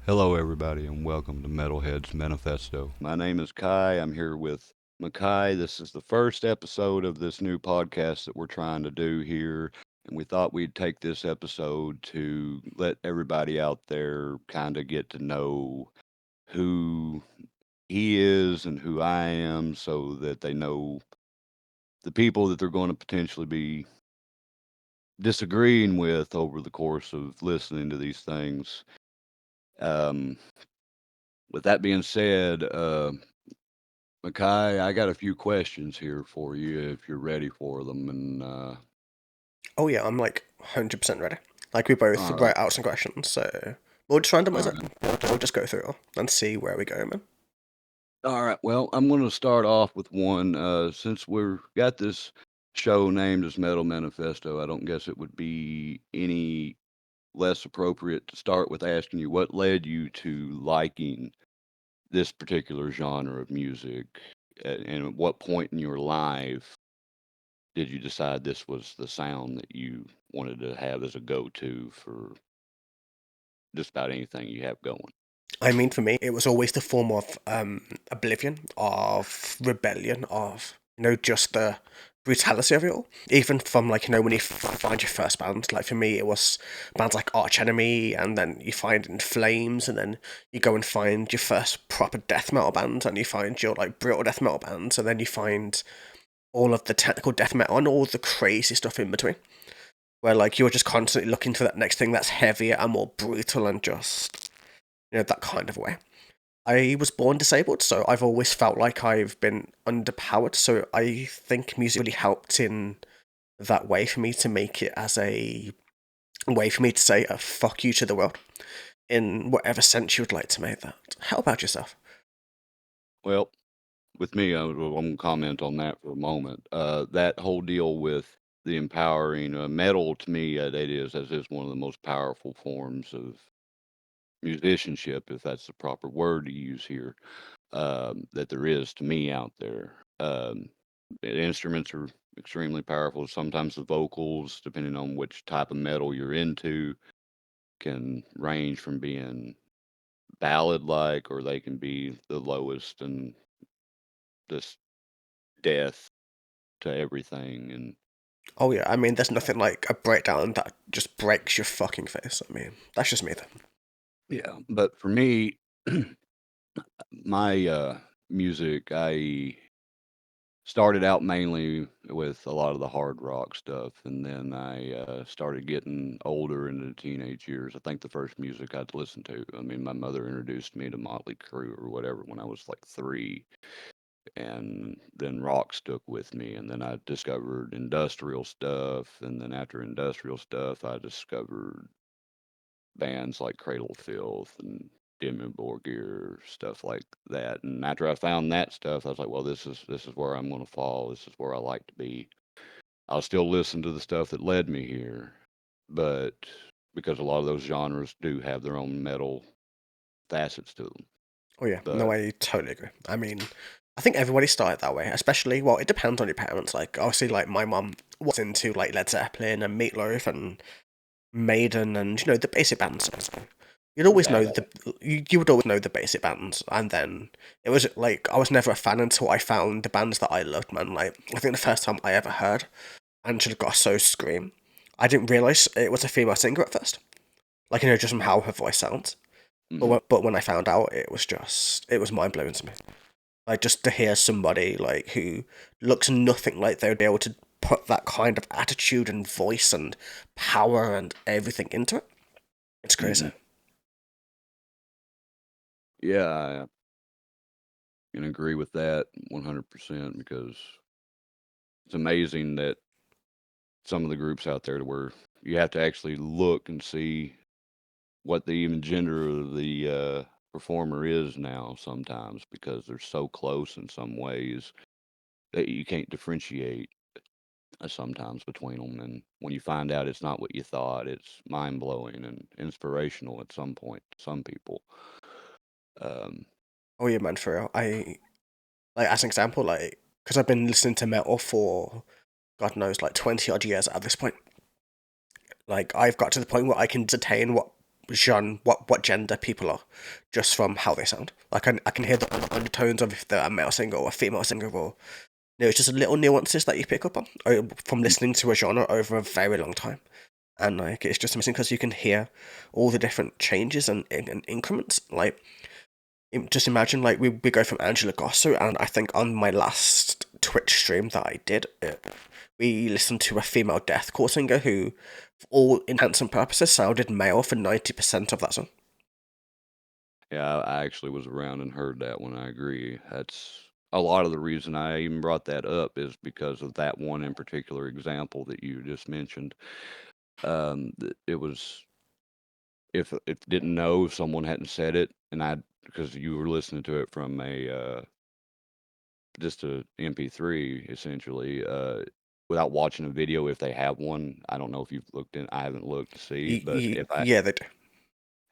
Hello, everybody, and welcome to Metalheads Manifesto. My name is Kai. I'm here with Makai. This is the first episode of this new podcast that we're trying to do here. And we thought we'd take this episode to let everybody out there kind of get to know who he is and who I am so that they know the people that they're going to potentially be disagreeing with over the course of listening to these things. Um, with that being said, Makai, I got a few questions here for you if you're ready for them. And Oh yeah, I'm like 100% ready. Like we both all right, wrote out some questions, so we'll just randomize all it. right, We'll just go through and see where we go, man. all right. Well, I'm going to start off with one. Since we've got this show named as Metal Manifesto, I don't guess it would be any less appropriate to start with asking you what led you to liking this particular genre of music, and at what point in your life did you decide this was the sound that you wanted to have as a go-to for just about anything you have going? I mean, for me, it was always the form of oblivion, of rebellion, of just the brutality of it all. Even from like when you find your first band, like for me, it was bands like Arch Enemy, and then you find In Flames, and then you go and find your first proper death metal band, and you find your like brutal death metal bands, and then you find all of the technical death metal and all the crazy stuff in between, where like you're just constantly looking for that next thing that's heavier and more brutal and just that kind of way. I was born disabled, so I've always felt like I've been underpowered. So I think music really helped in that way for me to make it as a way for me to say a fuck you to the world in whatever sense you would like to make that. How about yourself? Well, with me, I'm going to comment on that for a moment. That whole deal with the empowering metal, to me, it is as is one of the most powerful forms of musicianship, if that's the proper word to use here, that there is to me out there. The instruments are extremely powerful. Sometimes the vocals, depending on which type of metal you're into, can range from being ballad like, or they can be the lowest and just death to everything. And Oh yeah, I mean, there's nothing like a breakdown that just breaks your fucking face. I mean, that's just me though. yeah, but for me, my music, I started out mainly with a lot of the hard rock stuff, and then I started getting older into the teenage years. I think the first music I'd listened to, I mean, my mother introduced me to Motley Crue or whatever when I was like 3, and then rock stuck with me, and then I discovered industrial stuff, and then after industrial stuff, I discovered bands like Cradle of Filth and Dimmu Borgir, stuff like that. And after I found that stuff, I was like, well, this is where I'm going to fall. This is where I like to be. I'll still listen to the stuff that led me here, but because a lot of those genres do have their own metal facets to them. Oh yeah, no, But I totally agree. I mean, I think everybody started that way, especially well, it depends on your parents. Like obviously, like my mum was into like Led Zeppelin and Meatloaf and Maiden and the basic bands. So you'd always know exactly, you would always know the basic bands, and then it was like I was never a fan until I found the bands that I loved. Man, like I think the first time I ever heard Angela Gosso's Scream, I didn't realize it was a female singer at first. Like just from how her voice sounds. But hmm but when I found out, it was mind blowing to me. Like just to hear somebody like who looks nothing like they would be able to put that kind of attitude and voice and power and everything into it. It's crazy. hmm yeah, I can agree with that 100% because it's amazing that some of the groups out there to where you have to actually look and see what the even gender of the performer is now sometimes because they're so close in some ways that you can't differentiate sometimes between them. And when you find out it's not what you thought, it's mind blowing and inspirational at some point to some people. Um, Oh yeah, man, for real. I like as an example, like because I've been listening to metal for God knows like 20 odd years at this point. Like I've got to the point where I can detain what genre, what gender people are, just from how they sound. Like I can hear the undertones of if they're a male singer or a female singer, or it's just little nuances that you pick up on from listening to a genre over a very long time. And like it's just amazing because you can hear all the different changes and increments. Like just imagine like we go from Angela Gosso, and I think on my last Twitch stream that I did, we listened to a female deathcore singer who, for all intents and purposes, sounded male for 90% of that song. Yeah, I actually was around and heard that one. I agree. That's a lot of the reason I even brought that up is because of that one in particular example that you just mentioned. It was if didn't know if someone hadn't said it, and I because you were listening to it from a just a MP3 essentially, without watching a video if they have one. I don't know if you've looked in. I haven't looked to see, but Yeah, they do.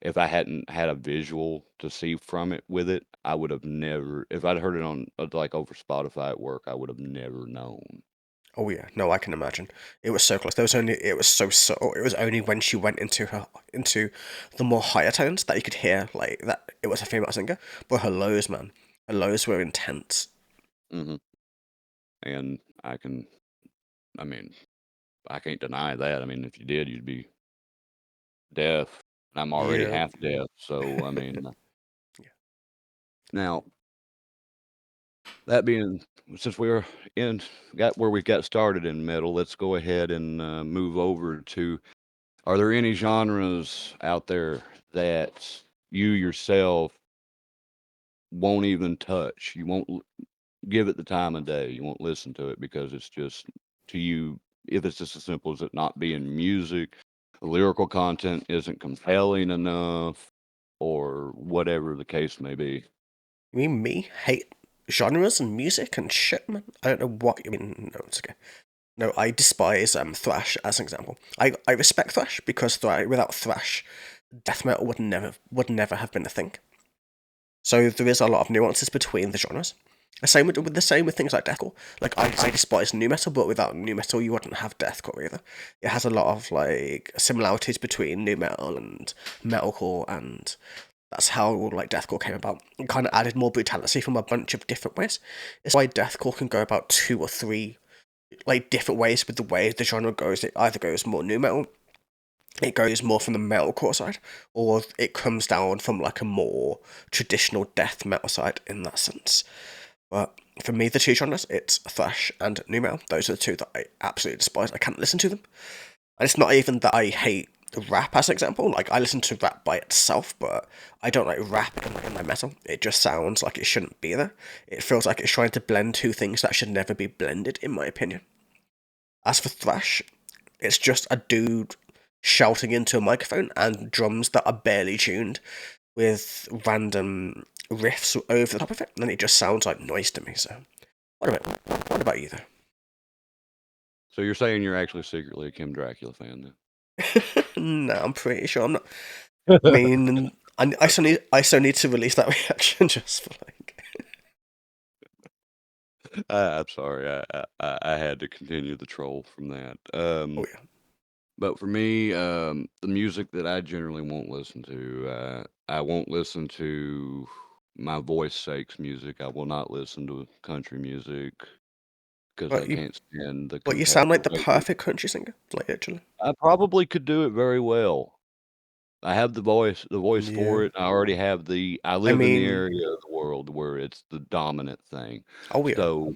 if I hadn't had a visual to see from it with it, I would have never. If I'd heard it on like over Spotify at work, I would have never known. Oh yeah, no, I can imagine. It was so close. There was only it was so subtle. It was only when she went into the more higher tones that you could hear like that it was a female singer. But her lows, man, her lows were intense. Hmm. And I can. I mean, I can't deny that. I mean, if you did, you'd be deaf. I'm already Yeah. half deaf, so I mean, Yeah. now that being since we're in got where we got started in metal, let's go ahead and move over to. Are there any genres out there that you yourself won't even touch? You won't give it the time of day. You won't listen to it because it's just to you. If it's just as simple as it not being music, the lyrical content isn't compelling enough, or whatever the case may be. You mean me hate genres and music and shit, man? I don't know what you mean. No, it's okay. No, I despise thrash as an example. I respect thrash because without thrash, death metal would never have been a thing. So there is a lot of nuances between the genres. The same with things like deathcore. Like I despise new metal, but without new metal, you wouldn't have deathcore either. It has a lot of like similarities between new metal and metalcore, and that's how like deathcore came about. It kind of added more brutality from a bunch of different ways. It's why deathcore can go about two or three like different ways with the way the genre goes. It either goes more new metal, it goes more from the metalcore side, or it comes down from like a more traditional death metal side in that sense. But for me, the two genres, it's thrash and new metal. Those are the two that I absolutely despise. I can't listen to them. And it's not even that I hate rap as an example. Like I listen to rap by itself, but I don't like rap in my metal. It just sounds like it shouldn't be there. It feels like it's trying to blend two things that should never be blended, in my opinion. As for thrash, it's just a dude shouting into a microphone and drums that are barely tuned with random riffs over the top of it, and it just sounds like noise to me. So, what about you, So you're saying you're actually secretly a Kim Dracula fan though? No, I'm pretty sure I'm not. I then? mean, I still need to release that reaction just for like. I'm sorry. I had to continue the troll from that. Oh yeah. But for me, the music that I generally won't listen to, I won't listen to my voice sake's music. I will not listen to country music because I But you, can't stand the but you sound like the way. perfect country singer, like actually. I probably could do it very well. I have the voice for Yeah. it. I already have I I live in the mean, area of the world where it's the dominant thing. oh yeah. So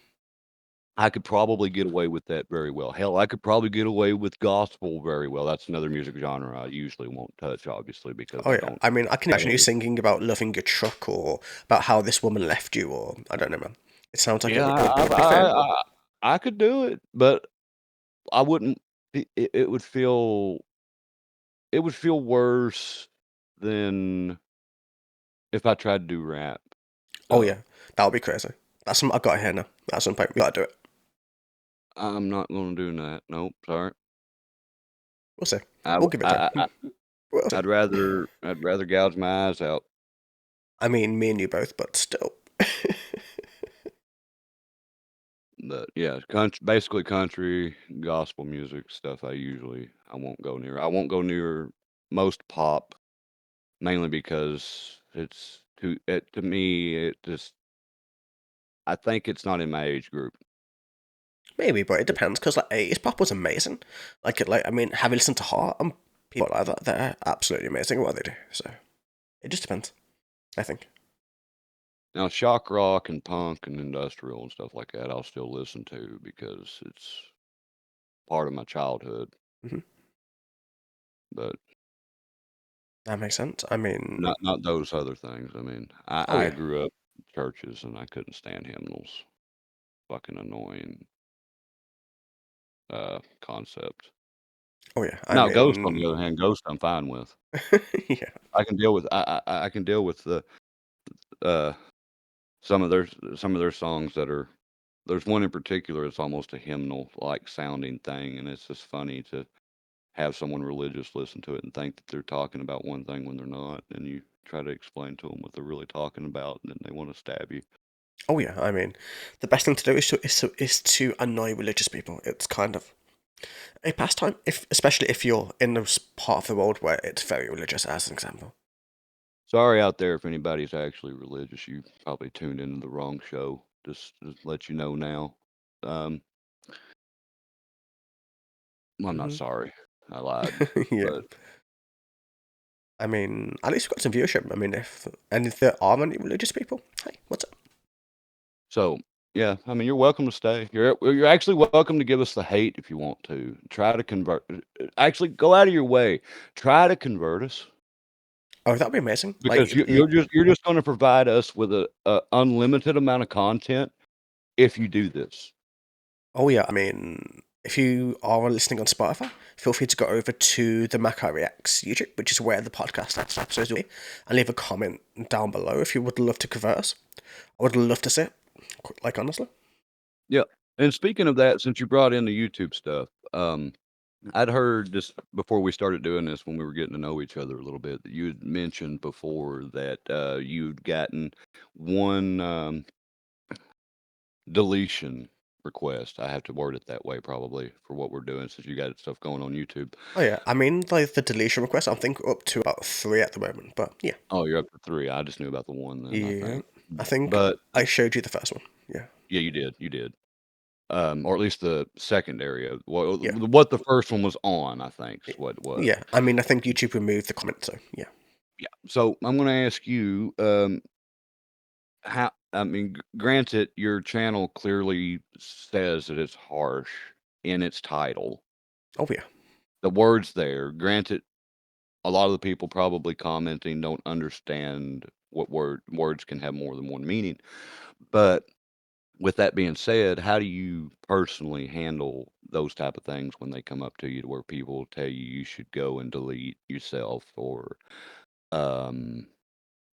I could probably get away with that very well. Hell, I could probably get away with gospel very well. That's another music genre I usually won't touch, obviously, because Oh I yeah, don't I mean, I can imagine you really. singing about loving your truck or about how this woman left you, or I don't know, man. It sounds like Yeah, it would be fair. I could do it, but I wouldn't. It would feel worse than if I tried to do rap Oh stuff. yeah, that would be crazy. That's some I got here now. At some point, we gotta do it. I'm not going to do that. Nope, sorry. We'll see. I, We'll w- give it time. We'll see. I'd rather gouge my eyes out. I mean, me and you both, but still. But yeah, basically country, gospel music stuff. I won't go near. I won't go near most pop. mainly because it's to me, it just I think it's not in my age group. Maybe, but it depends because like 80s pop was amazing. Like I mean, have you listened to Heart and people like that? They're absolutely amazing at what they do. So it just depends, I think. Now, shock rock and punk and industrial and stuff like that, I'll still listen to because it's part of my childhood, Hmm. but That makes sense. I mean, not those other things. I mean, oh I yeah, grew up in churches and I couldn't stand hymnals. Fucking annoying concept. oh yeah. I Now, Ghost on the mean, other hand, Ghost I'm fine with. yeah. I can deal with I can deal with uh some of their songs that are there's one in particular that's almost a hymnal like sounding thing, and it's just funny to have someone religious listen to it and think that they're talking about one thing when they're not, and you try to explain to them what they're really talking about, and then they want to stab you. Oh yeah. I mean, the best thing to do is to annoy religious people. It's kind of a pastime, if especially if you're in this part of the world where it's very religious, as an example. Sorry out there if anybody's actually religious. You probably tuned into the wrong show. Just let you know now. Um, well, I'm not Hmm. sorry. I lied. Yeah. But I mean, at least we've got some viewership. I mean, if there are any religious people, hey, what's up? so yeah, I mean, you're welcome to stay. You're actually welcome to give us the hate if you want to. Try to convert. Actually, go out of your way. Try to convert us Oh, that'd be amazing. because you're just going to provide us with a unlimited amount of content if you do this. Oh yeah, I mean, if you are listening on Spotify, feel free to go over to the Makai Reacts YouTube, which is where the podcast episodes will be, and leave a comment down below if you would love to converse. I would love to see it, like honestly. Yeah. And speaking of that, since you brought in the YouTube stuff, I'd heard this before we started doing this when we were getting to know each other a little bit that you had mentioned before that you'd gotten one deletion request. I have to word it that way probably for what we're doing since you got stuff going on YouTube. Oh yeah, I mean, like the deletion request, I think we're up to about 3 at the moment, but yeah. Oh, you're up to three. I just knew about the one then, I Yeah, think. I think But I showed you the first one. Yeah, yeah, you did. You did. Or at least the secondary of yeah, what the first one was on, I think is what it was. yeah. I mean, I think YouTube removed the comment, so yeah. Yeah. So I'm going to ask you, how I mean, granted, your channel clearly says that it's harsh in its title. Oh yeah. The words there, granted, a lot of the people probably commenting don't understand what words can have more than one meaning. But with that being said, how do you personally handle those type of things when they come up to you to where people tell you you should go and delete yourself or um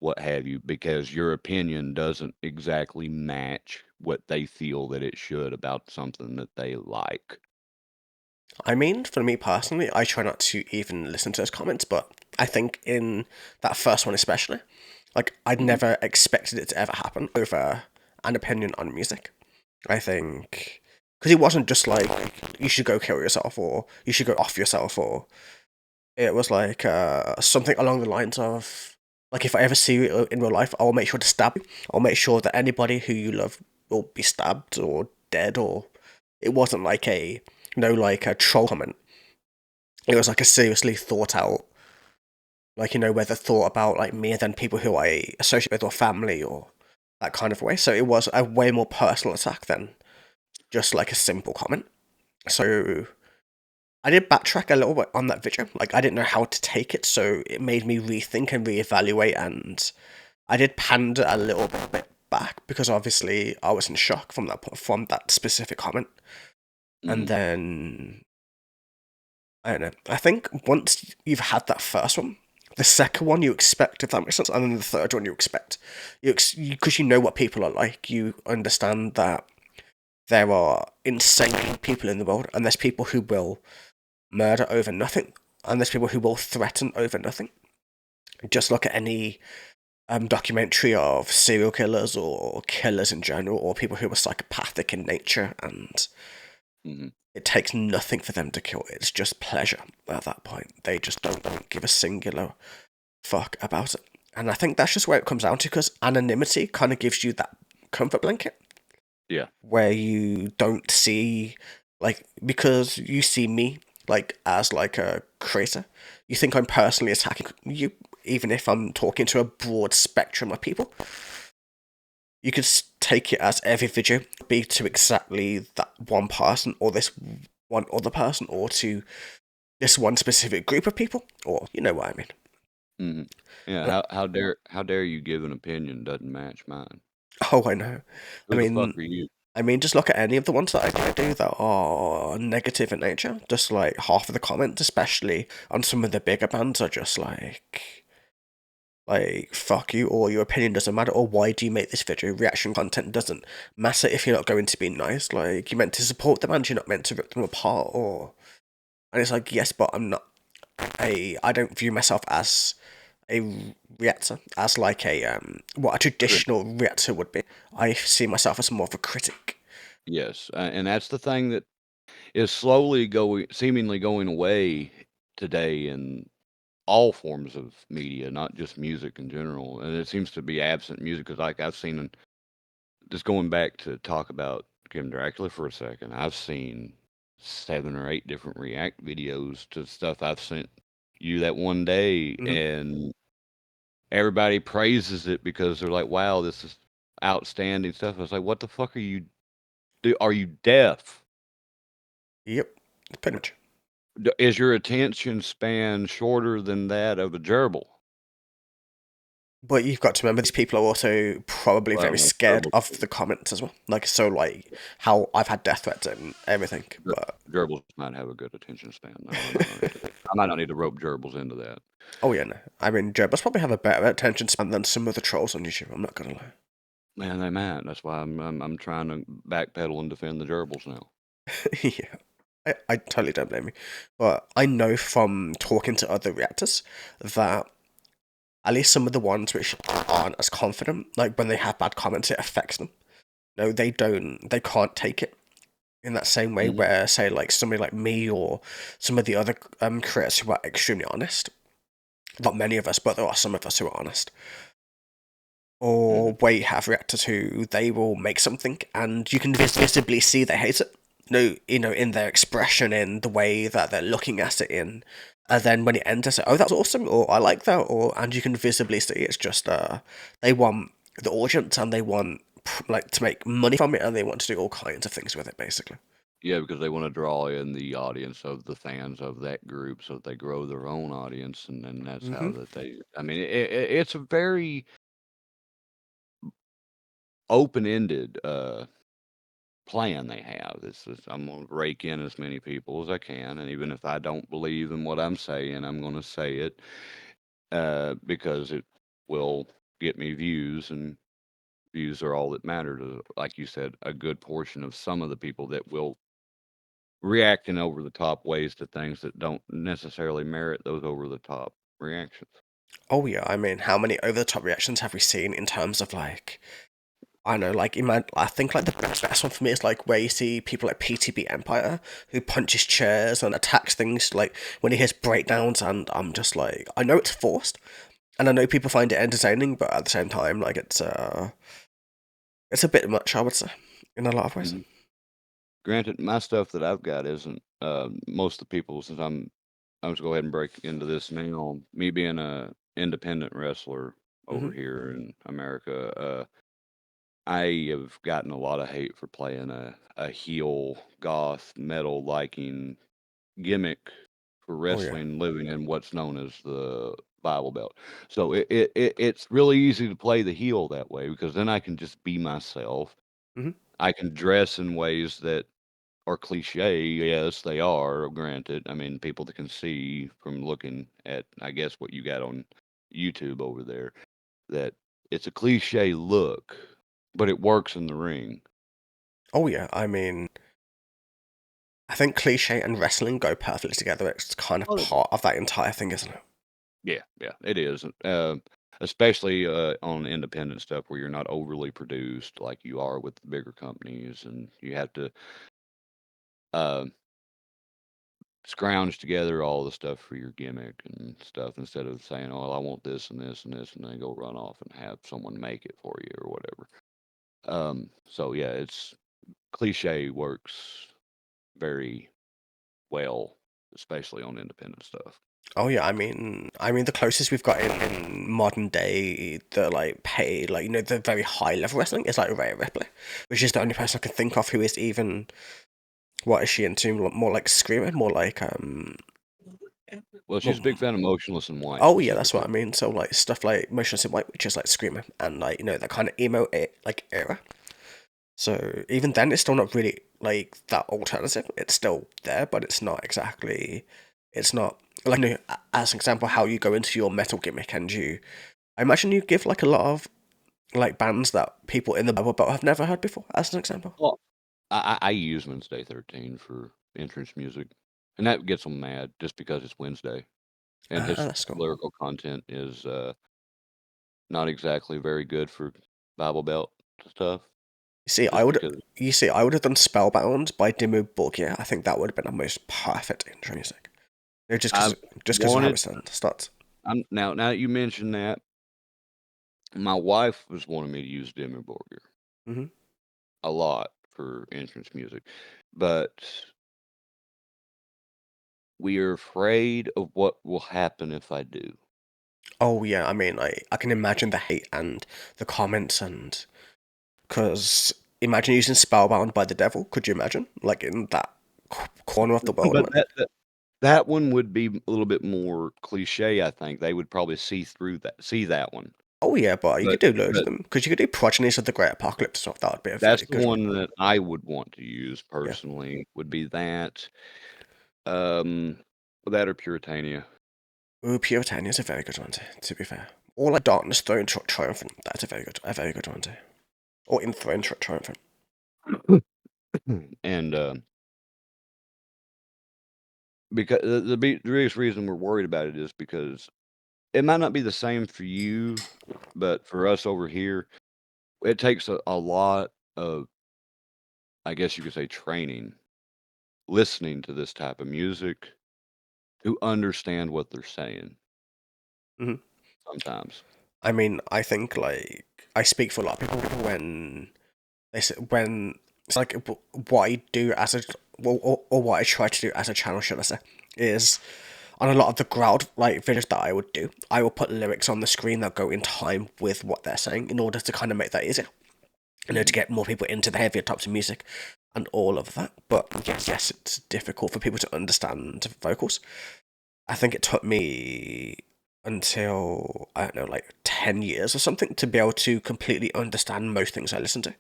what have you, because your opinion doesn't exactly match what they feel that it should about something that they like. I mean, for me personally, I try not to even listen to those comments, but I think in that first one especially, like I'd Mhm, never expected it to ever happen over an opinion on music. I think because it wasn't just like you should go kill yourself or you should go off yourself, or it was like something along the lines of like if I ever see you in real life, I will make sure to stab you. I'll make sure that anybody who you love will be stabbed or dead. Or it wasn't like like a troll comment. It was like a seriously thought out, like whether thought about like me and then people who I associate with or family or that kind of way. So it was a way more personal attack than just like a simple comment. So I did backtrack a little bit on that video. Like I didn't know how to take it, so it made me rethink and reevaluate. And I did pander a little bit back because obviously I was in shock from that specific comment. And mhm, then I don't know. I think once you've had that first one, the second one you expect, if that makes sense, and then the third one you expect, because you know what people are like. You understand that there are insane people in the world, and there's people who will murder over nothing, and there's people who will threaten over nothing. Just look at any documentary of serial killers or killers in general, or people who are psychopathic in nature, and mhm. it takes nothing for them to kill. It's just pleasure at that point. They just don't give a singular fuck about it. And I think that's just where it comes down to, because anonymity kind of gives you that comfort blanket Yeah. where you don't see, like, because you see me like as like a creator, you think I'm personally attacking you, even if I'm talking to a broad spectrum of people. You could take it as every video be to exactly that one person or this one other person or to this one specific group of people, or you know what I mean. Hmm. Yeah. And, How dare you give an opinion doesn't match mine? oh, I know. I Who the fuck mean, are you? just look at any of the ones that I do that are negative in nature. Just like half of the comments, especially on some of the bigger bands, are just like fuck you, or your opinion doesn't matter, or why do you make this video? Reaction content doesn't matter if you're not going to be nice. Like, you're meant to support the band, you're not meant to rip them apart. Or and it's like, yes, but I'm not I don't view myself as a reactor, as like a what a Critic. traditional reactor would be. I see myself as more of a critic. Yes, and that's the thing that is slowly seemingly going away today in all forms of media, not just music in general. And it seems to be absent music because, like, I've seen, just going back to talk about Kim Dracula for a second, I've seen 7 or 8 different react videos to stuff I've sent you that one day, Hmm. and everybody praises it because they're like, "Wow, this is outstanding stuff." I was like, "What the fuck are you do? Are you deaf? Yep, pretty much. Is your attention span shorter than that of a gerbil?" But you've got to remember these people are also probably Well, very no, scared gerbils of the comments as well. Like, so like how I've had death threats and everything. But gerbils might have a good attention span, though. I might not need to rope gerbils into that. oh yeah, no. I mean, Joe probably have a better attention span than some of the trolls on YouTube. I'm not gonna lie. Man, they might. That's why I'm trying to backpedal and defend the gerbils now. Yeah, I totally don't blame you. But I know from talking to other reactors that at least some of the ones which aren't as confident, like when they have bad comments, it affects them. No, they don't. They can't take it in that same way. Mhm. Where, say, like somebody like me or some of the other creators who are extremely honest. Not many of us, but there are some of us who are honest. Or Mhm. where you have reactors who they will make something and you can visibly see they hate it. No, in their expression, in the way that they're looking at it, and then when it ends, they say, "Oh, that's awesome," or "I like that," or and you can visibly see it's just they want the audience and they want like to make money from it and they want to do all kinds of things with it, basically. Yeah, because they want to draw in the audience of the fans of that group, so that they grow their own audience, and then that's how Hmm. that they. I mean, it's a very open-ended plan they have. I'm gonna rake in as many people as I can, and even if I don't believe in what I'm saying, I'm gonna say it because it will get me views, and views are all that matter to, like you said, a good portion of some of the people that will react in over the top ways to things that don't necessarily merit those over the top reactions. Oh yeah, I mean, how many over the top reactions have we seen in terms of like I know, like I think like the best one for me is like where you see people like PTB Empire who punches chairs and attacks things. Like when he hears breakdowns, and I'm just like, I know it's forced, and I know people find it entertaining, but at the same time, like it's a bit much, I would say, in a lot of ways. Mhm. Granted, my stuff that I've got isn't most of the people. Since I'm just go ahead and break into this now. Me being a independent wrestler over Hmm. here in America, I have gotten a lot of hate for playing a heel goth metal liking gimmick for Oh yeah. wrestling, living in what's known as the Bible Belt. So it's really easy to play the heel that way because then I can just be myself. Hmm. I can dress in ways that are cliche. Yes, they are. Granted, I mean people that can see from looking at, I guess, what you got on YouTube over there, that it's a cliche look, but it works in the ring. Oh yeah. I mean, I think cliche and wrestling go perfectly together. It's kind of Well, part of that entire thing, isn't it? yeah, yeah, it is. Especially on independent stuff where you're not overly produced like you are with the bigger companies, and you have to uh, scrounge together all the stuff for your gimmick and stuff instead of saying, "Oh, I want this and this and this," and then go run off and have someone make it for you or whatever. So yeah, it's cliche works very well, especially on independent stuff. Oh yeah, I mean the closest we've got in modern day the like pay like the very high level wrestling is like Rhea Ripley, which is the only person I can think of who is even what is she into more like screaming, more like Well, she's a big more, fan of Motionless in White oh yeah, that's what specifically. I mean. So like stuff like Motionless in White, which is like screaming and like that kind of emo like era. So even then, it's still not really like that alternative. It's still there, but it's not exactly. It's not like as an example, how you go into your metal gimmick and you. I imagine you give like a lot of like bands that people in the Bible Belt have never heard before, as an example. Well, I use Wednesday 13 for entrance music, and that gets them mad just because it's Wednesday, and Ah, his that's cool. lyrical content is not exactly very good for Bible Belt stuff. You see, I Just would. because I would have done Spellbound by Dimmu Borgir. I think that would have been the most perfect intro music. I've Just because of how wanted. it starts. Now that you mention that, my wife was wanting me to use Dimmu Borgir Hmm. a lot for entrance music, but we are afraid of what will happen if I do. Oh yeah, I mean, I can imagine the hate and the comments and because imagine using Spellbound by the Devil. Could you imagine? Like in that corner of the world, But man. that one would be a little bit more cliche, I think. They would probably see that one. Oh yeah, but you But could do loads of but them because you could do Progenies of the Great Apocalypse stuff. That would be a that's very the good one. one that I would want to use Yeah. personally, would be that, um, that or Puritania. Ooh, Puritania is a very good one to be fair. Or like Darkness Throne Triumphant. That's a very good one too. Or Enthroned Triumphant. And, because the biggest reason we're worried about it is because it might not be the same for you, but for us over here, it takes a lot of, I guess you could say, training, listening to this type of music to understand what they're saying Hmm. sometimes. I mean, I think like I speak for a lot of people when they say when it's like what I do as a or what I try to do as a channel, should I say, is on a lot of the crowd like videos that I would do, I will put lyrics on the screen that go in time with what they're saying in order to kind of make that easier. To Mhm. get more people into the heavier types of music and all of that. But yes, it's difficult for people to understand vocals. I think it took me until I don't know, like 10 years or something, to be able to completely understand most things I listen to.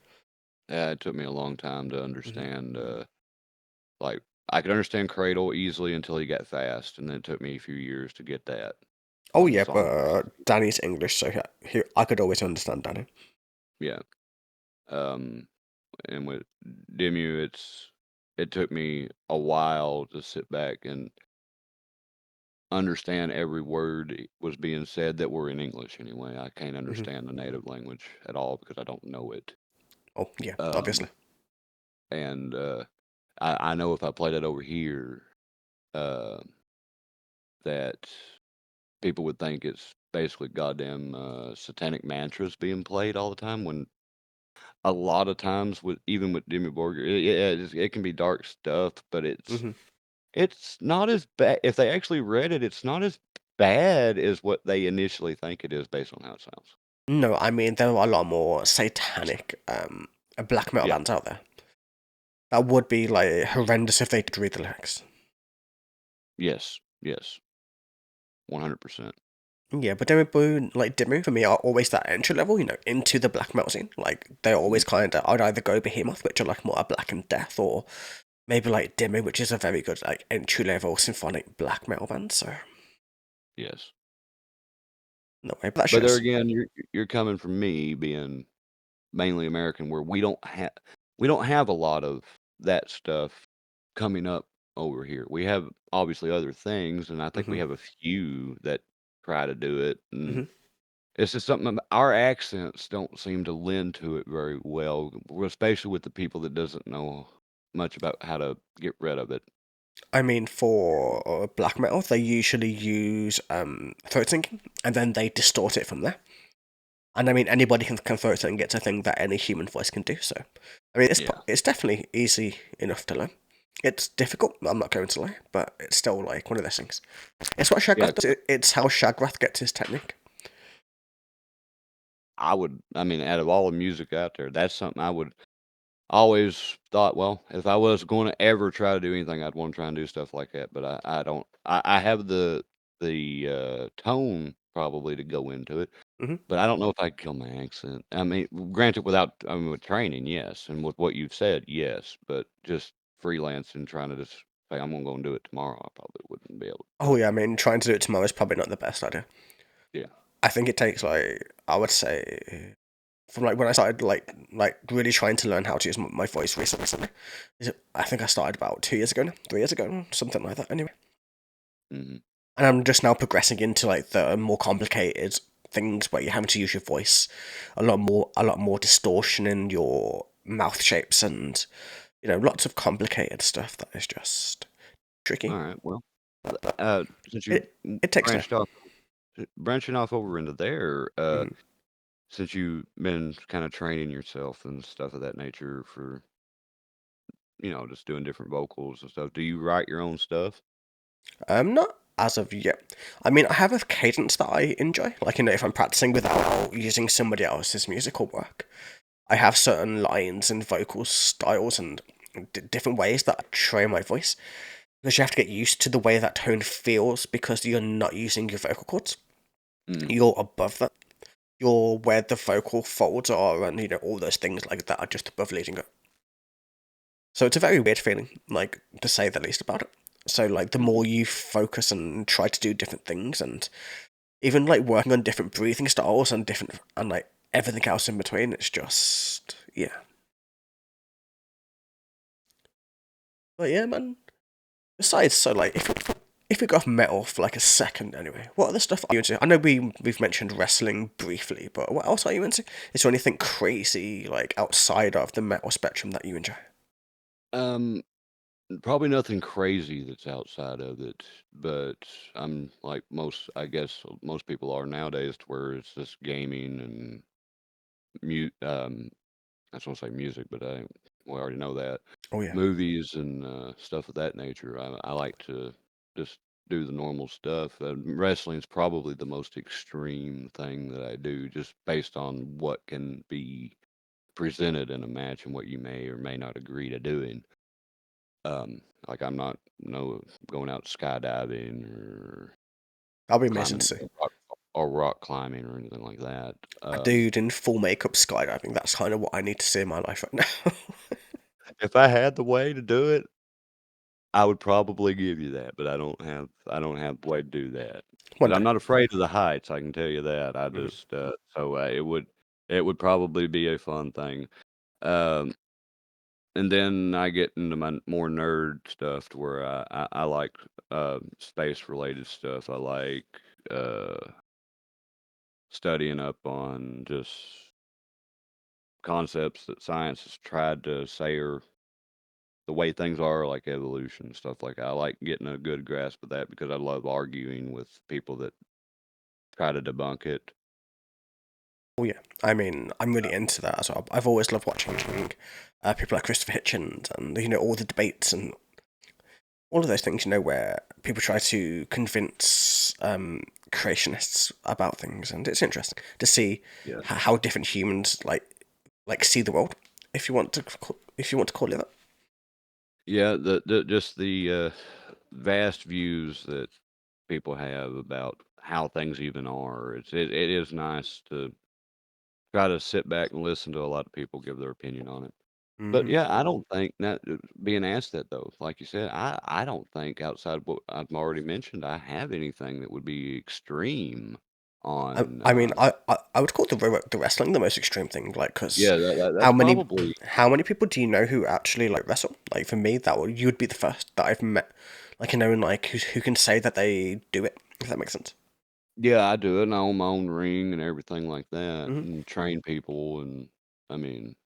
Yeah, it took me a long time to Hmm. understand, like, I could understand Cradle easily until he got fast, and then it took me a few years to get that Oh on the yeah, but song. Danny's English, so I could always understand Danny. Yeah, and with Demu, it took me a while to sit back and understand every word was being said that were in English anyway. I can't Hmm. understand the native language at all because I don't know it. Oh yeah, Um, obviously. and I know if I play that over here, uh, that people would think it's basically goddamn satanic mantras being played all the time. When a lot of times, with even with Demi Borgir, it can be dark stuff, but Hmm. it's not as bad. If they actually read it, it's not as bad as what they initially think it is based on how it sounds. No, I mean there are a lot more satanic black metal Yeah. bands out there. That would be like horrendous if they did read the lyrics. Yes. Yes. 100%. Yeah, but Demo for me are always that entry level, into the black metal scene. Like they're always kind of I'd either go Behemoth, which are like more a Black and Death, or maybe like Demo, which is a very good like entry level symphonic black metal band. So Yes. no way, but that But there shows. again, you're coming from me being mainly American, where we don't have a lot of that stuff coming up over here. We have obviously other things, and I think we Hmm. have a few that try to do it, and Hmm. it's just something our accents don't seem to lend to it very well, especially with the people that doesn't know much about how to get rid of it. I mean, for black metal, they usually use throat singing, and then they distort it from there. And I mean, anybody can throat sing. It's a thing that any human voice can do. So, I mean, Yeah. it's definitely easy enough to learn. It's difficult. I'm not going to lie, but it's still like one of those things. It's what Yeah. Shagrath does. It's how Shagrath gets his technique. I mean, out of all the music out there, that's something I would always thought, well, if I was going to ever try to do anything, I'd want to try and do stuff like that. But I don't. I have the tone probably to go into it, Hmm. but I don't know if I could kill my accent. I mean, granted, I mean, with training, yes, and with what you've said, yes, but just freelancing, trying to just say I'm gonna go and do it tomorrow, I probably wouldn't be able to do Oh it. yeah, I mean, trying to do it tomorrow is probably not the best idea. Yeah. I think it takes like I would say from like when I started like really trying to learn how to use my voice recently. I think I started about 2 years ago now, 3 years ago, something like that. Anyway, Hmm. and I'm just now progressing into like the more complicated things where you're having to use your voice a lot more distortion in your mouth shapes, and lots of complicated stuff that is just All tricky. right. Well, But since you it takes time. branched off, branching off over into there, Mm. since you've been kind of training yourself and stuff of that nature for, just doing different vocals and stuff, do you write your own stuff? Not as of yet. I mean, I have a cadence that I enjoy. Like, if I'm practicing without using somebody else's musical work, I have certain lines and vocal styles and different ways that I train my voice. Because you have to get used to the way that tone feels because you're not using your vocal cords. Mm. You're above that. You're where the vocal folds are, and all those things like that are just above leading up. So it's a very weird feeling, like to say the least about it. So like the Mhm. more you focus and try to do different things, and even like working on different breathing styles and different and like everything else in between, it's just yeah. But yeah, man. Besides, so like if we go off metal for like a second, anyway, what other stuff are you into? I know we've mentioned wrestling briefly, but what else are you into? Is there anything crazy like outside of the metal spectrum that you enjoy? Um, Probably nothing crazy that's outside of it, but I'm like I guess most people are nowadays, to where it's just gaming and I just want to say music, but we already know that. Oh yeah. Movies and stuff of that nature. I like to just do the normal stuff. Wrestling's probably the most extreme thing that I do, just based on what can be presented in a match and what you may or may not agree to doing. Like I'm not no going out skydiving or That'll be amazing to climbing see. or rock climbing or anything like that. A dude in full makeup skydiving. That's kind of what I need to see in my life right now. If I had the way to do it, I would probably give you that, but I don't have the way to do that. One But I'm day. not afraid of the heights, I can tell you that. I Mhm. just it would probably be a fun thing. Um, and then I get into my more nerd stuff to where I like space related stuff. I like studying up on just concepts that science has tried to say are the way things are, like evolution, stuff like that. I like getting a good grasp of that because I love arguing with people that try to debunk it. Oh yeah, I mean, I'm really into that as well. I've always loved watching people like Christopher Hitchens and all the debates and all of those things. Where people try to convince creationists about things, and it's interesting to see Yeah. how different humans like see the world. If you want to call it that. Yeah, the just the vast views that people have about how things even are. It is nice to try to sit back and listen to a lot of people give their opinion on it. But Hmm. yeah, I don't think that being asked that though, like you said, I don't think outside of what I've already mentioned, I have anything that would be extreme on. I mean, I would call the wrestling the most extreme thing, like, because Yeah, how that's many probably how many people do you know who actually like wrestle? Like for me, you would be the first that I've met, like and like who can say that they do it. If that makes sense. yeah, I do it, and I own my own ring and everything like that, Hmm. and train people, and I mean,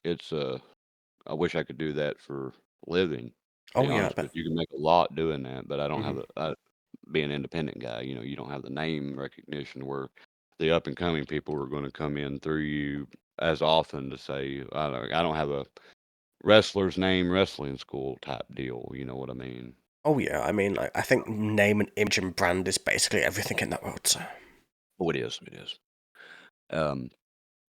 it's I wish I could do that for a living. Oh Be yeah, honest but with you, you can make a lot doing that, but I don't have hmm the being an independent guy, you don't have the name recognition where the up and coming people are gonna come in through you as often to say, I don't have a wrestler's name wrestling school type deal, you know what I mean? oh yeah, I mean, like, I think name and image and brand is basically everything in that world. So, Oh, it is. Um,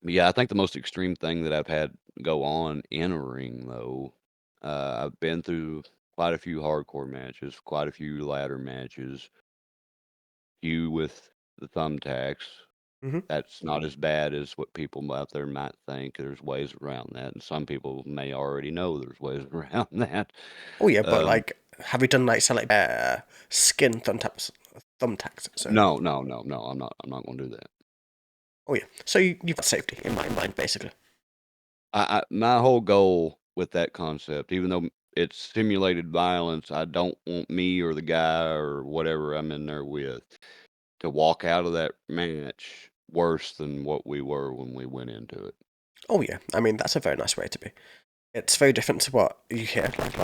yeah, I think the most extreme thing that I've had go on in a ring though, I've been through quite a few hardcore matches, quite a few ladder matches, few with the thumbtacks. hmm That's not as bad as what people out there might think. There's ways around that, and some people may already know there's ways around that. oh yeah, but Um, like, have you done like say like skin thumbtacks? Thumbtacks. So, no, no, no, no. I'm not gonna do that. oh yeah, so you've got safety in my mind, basically. My whole goal with that concept, even though it's simulated violence, I don't want me or the guy or whatever I'm in there with to walk out of that match worse than what we were when we went into it. Oh yeah, I mean that's a very nice way to be. It's very different to what you hear, like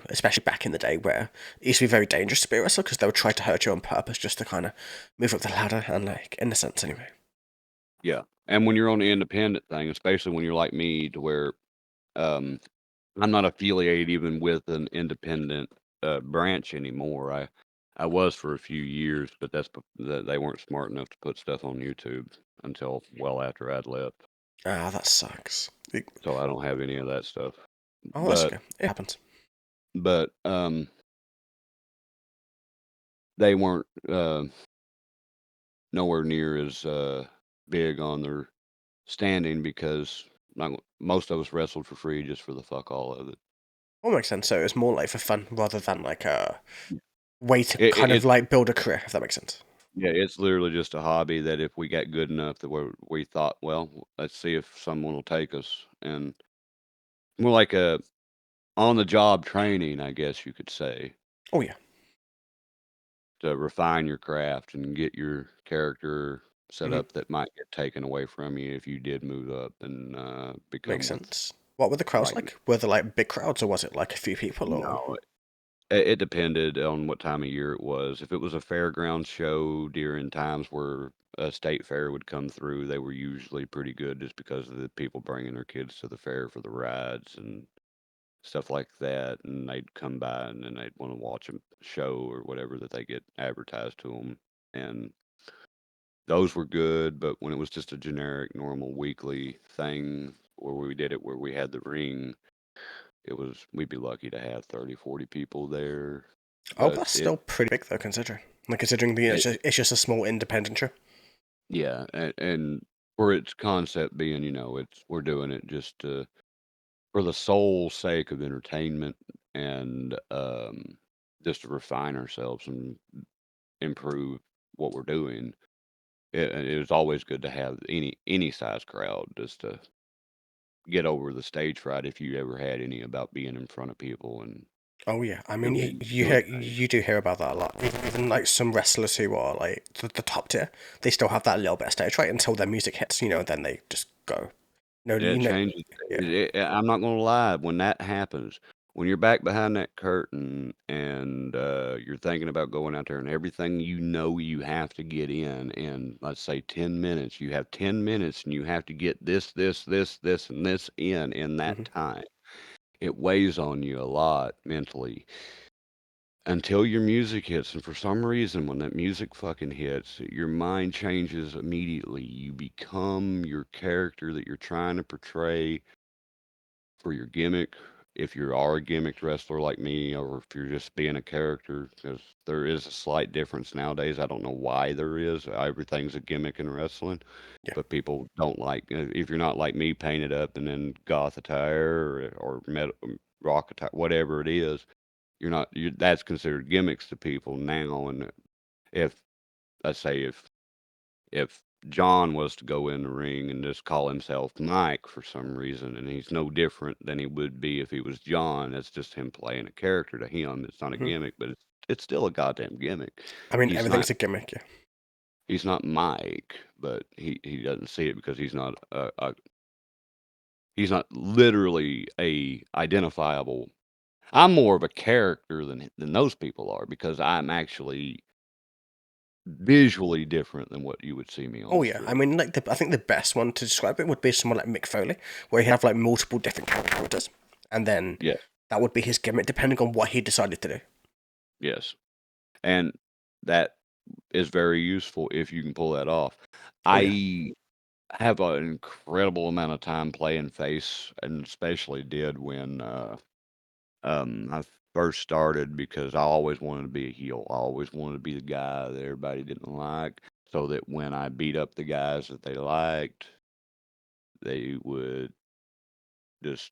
especially back in the day where it used to be very dangerous to be a wrestler because they would try to hurt you on purpose just to kind of move up the ladder and like in a sense anyway. Yeah, and when you're on the independent thing, especially when you're like me, to where um, I'm not affiliated even with an independent branch anymore. I was for a few years, but that they weren't smart enough to put stuff on YouTube until well after I'd left. Ah, that sucks. So I don't have any of that stuff. Oh, that's But okay. It happens. but they weren't nowhere near as big on their standing because most of us wrestled for free just for the fuck all of it. All makes sense. So it's more like for fun rather than like a way to It, kind it, of like build a career, if that makes sense. Yeah, it's literally just a hobby that if we got good enough that we thought, well, let's see if someone will take us, and more like a on the job training, I guess you could say, Oh yeah, to refine your craft and get your character set hmm up that might get taken away from you if you did move up and makes become with sense. What were the crowds like me. like? Were there like big crowds or was it like a few people or? No, it depended on what time of year it was. If it was a fairground show during times where a state fair would come through, they were usually pretty good just because of the people bringing their kids to the fair for the rides and stuff like that. And they'd come by and then they'd want to watch a show or whatever that they get advertised to them. And those were good. But when it was just a generic, normal weekly thing where we did it where we had the ring, we'd be lucky to have 30, 40 people there. Oh, But that's still pretty big though, considering. Like considering the it it's just a small independent show. Yeah, and for its concept being, we're doing it just for the sole sake of entertainment and just to refine ourselves and improve what we're doing. It was always good to have any size crowd just to get over the stage fright if you ever had any about being in front of people and Oh yeah, I mean doing things. you do hear about that a lot. Even like some wrestlers who are like the top tier, they still have that little bit of stage fright until their music hits, then they just go. No, It changes. yeah. I'm not gonna lie, when that happens, when you're back behind that curtain and, you're thinking about going out there and everything you have to get in, let's say, 10 minutes, you have 10 minutes and you have to get this, and this in that hmm time. It weighs on you a lot mentally until your music hits, and for some reason, when that music fucking hits, your mind changes immediately. You become your character that you're trying to portray for your gimmick, if you are a gimmicked wrestler like me, or if you're just being a character, because there is a slight difference nowadays. I don't know why there is. Everything's a gimmick in wrestling, Yeah. but people don't like if you're not like me, painted up and then goth attire or metal, rock attire, whatever it is. You're not. That's considered gimmicks to people now. And if let's say if John was to go in the ring and just call himself Mike for some reason, and he's no different than he would be if he was John, that's just him playing a character to him. It's not a hmm gimmick, but it's still a goddamn gimmick. I mean He's not everything's a gimmick. Yeah. he's not Mike, but he doesn't see it because he's not literally a identifiable. I'm more of a character than those people are because I'm actually visually different than what you would see me on Oh the yeah, I screen. mean, like I think the best one to describe it would be someone like Mick Foley, where he have like multiple different characters, and then Yes, that would be his gimmick, depending on what he decided to do. yes, and that is very useful if you can pull that off. Oh yeah. I have an incredible amount of time playing face, and especially did when I first started because I always wanted to be a heel. I always wanted to be the guy that everybody didn't like, so that when I beat up the guys that they liked, they would just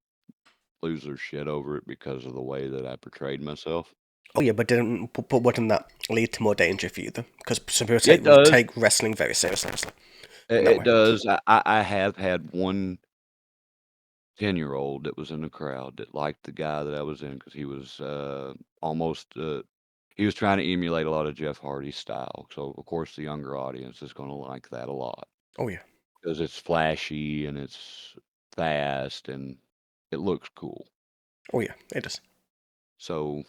lose their shit over it because of the way that I portrayed myself. Oh yeah, but didn't but wouldn't that lead to more danger for you though? Because some people It does. take wrestling very seriously in that It way. does. I have had one 10-year-old that was in the crowd that liked the guy that I was in because he was almost he was trying to emulate a lot of Jeff Hardy's style. So of course the younger audience is going to like that a lot Oh yeah. because it's flashy and it's fast and it looks cool. Oh yeah, it is. So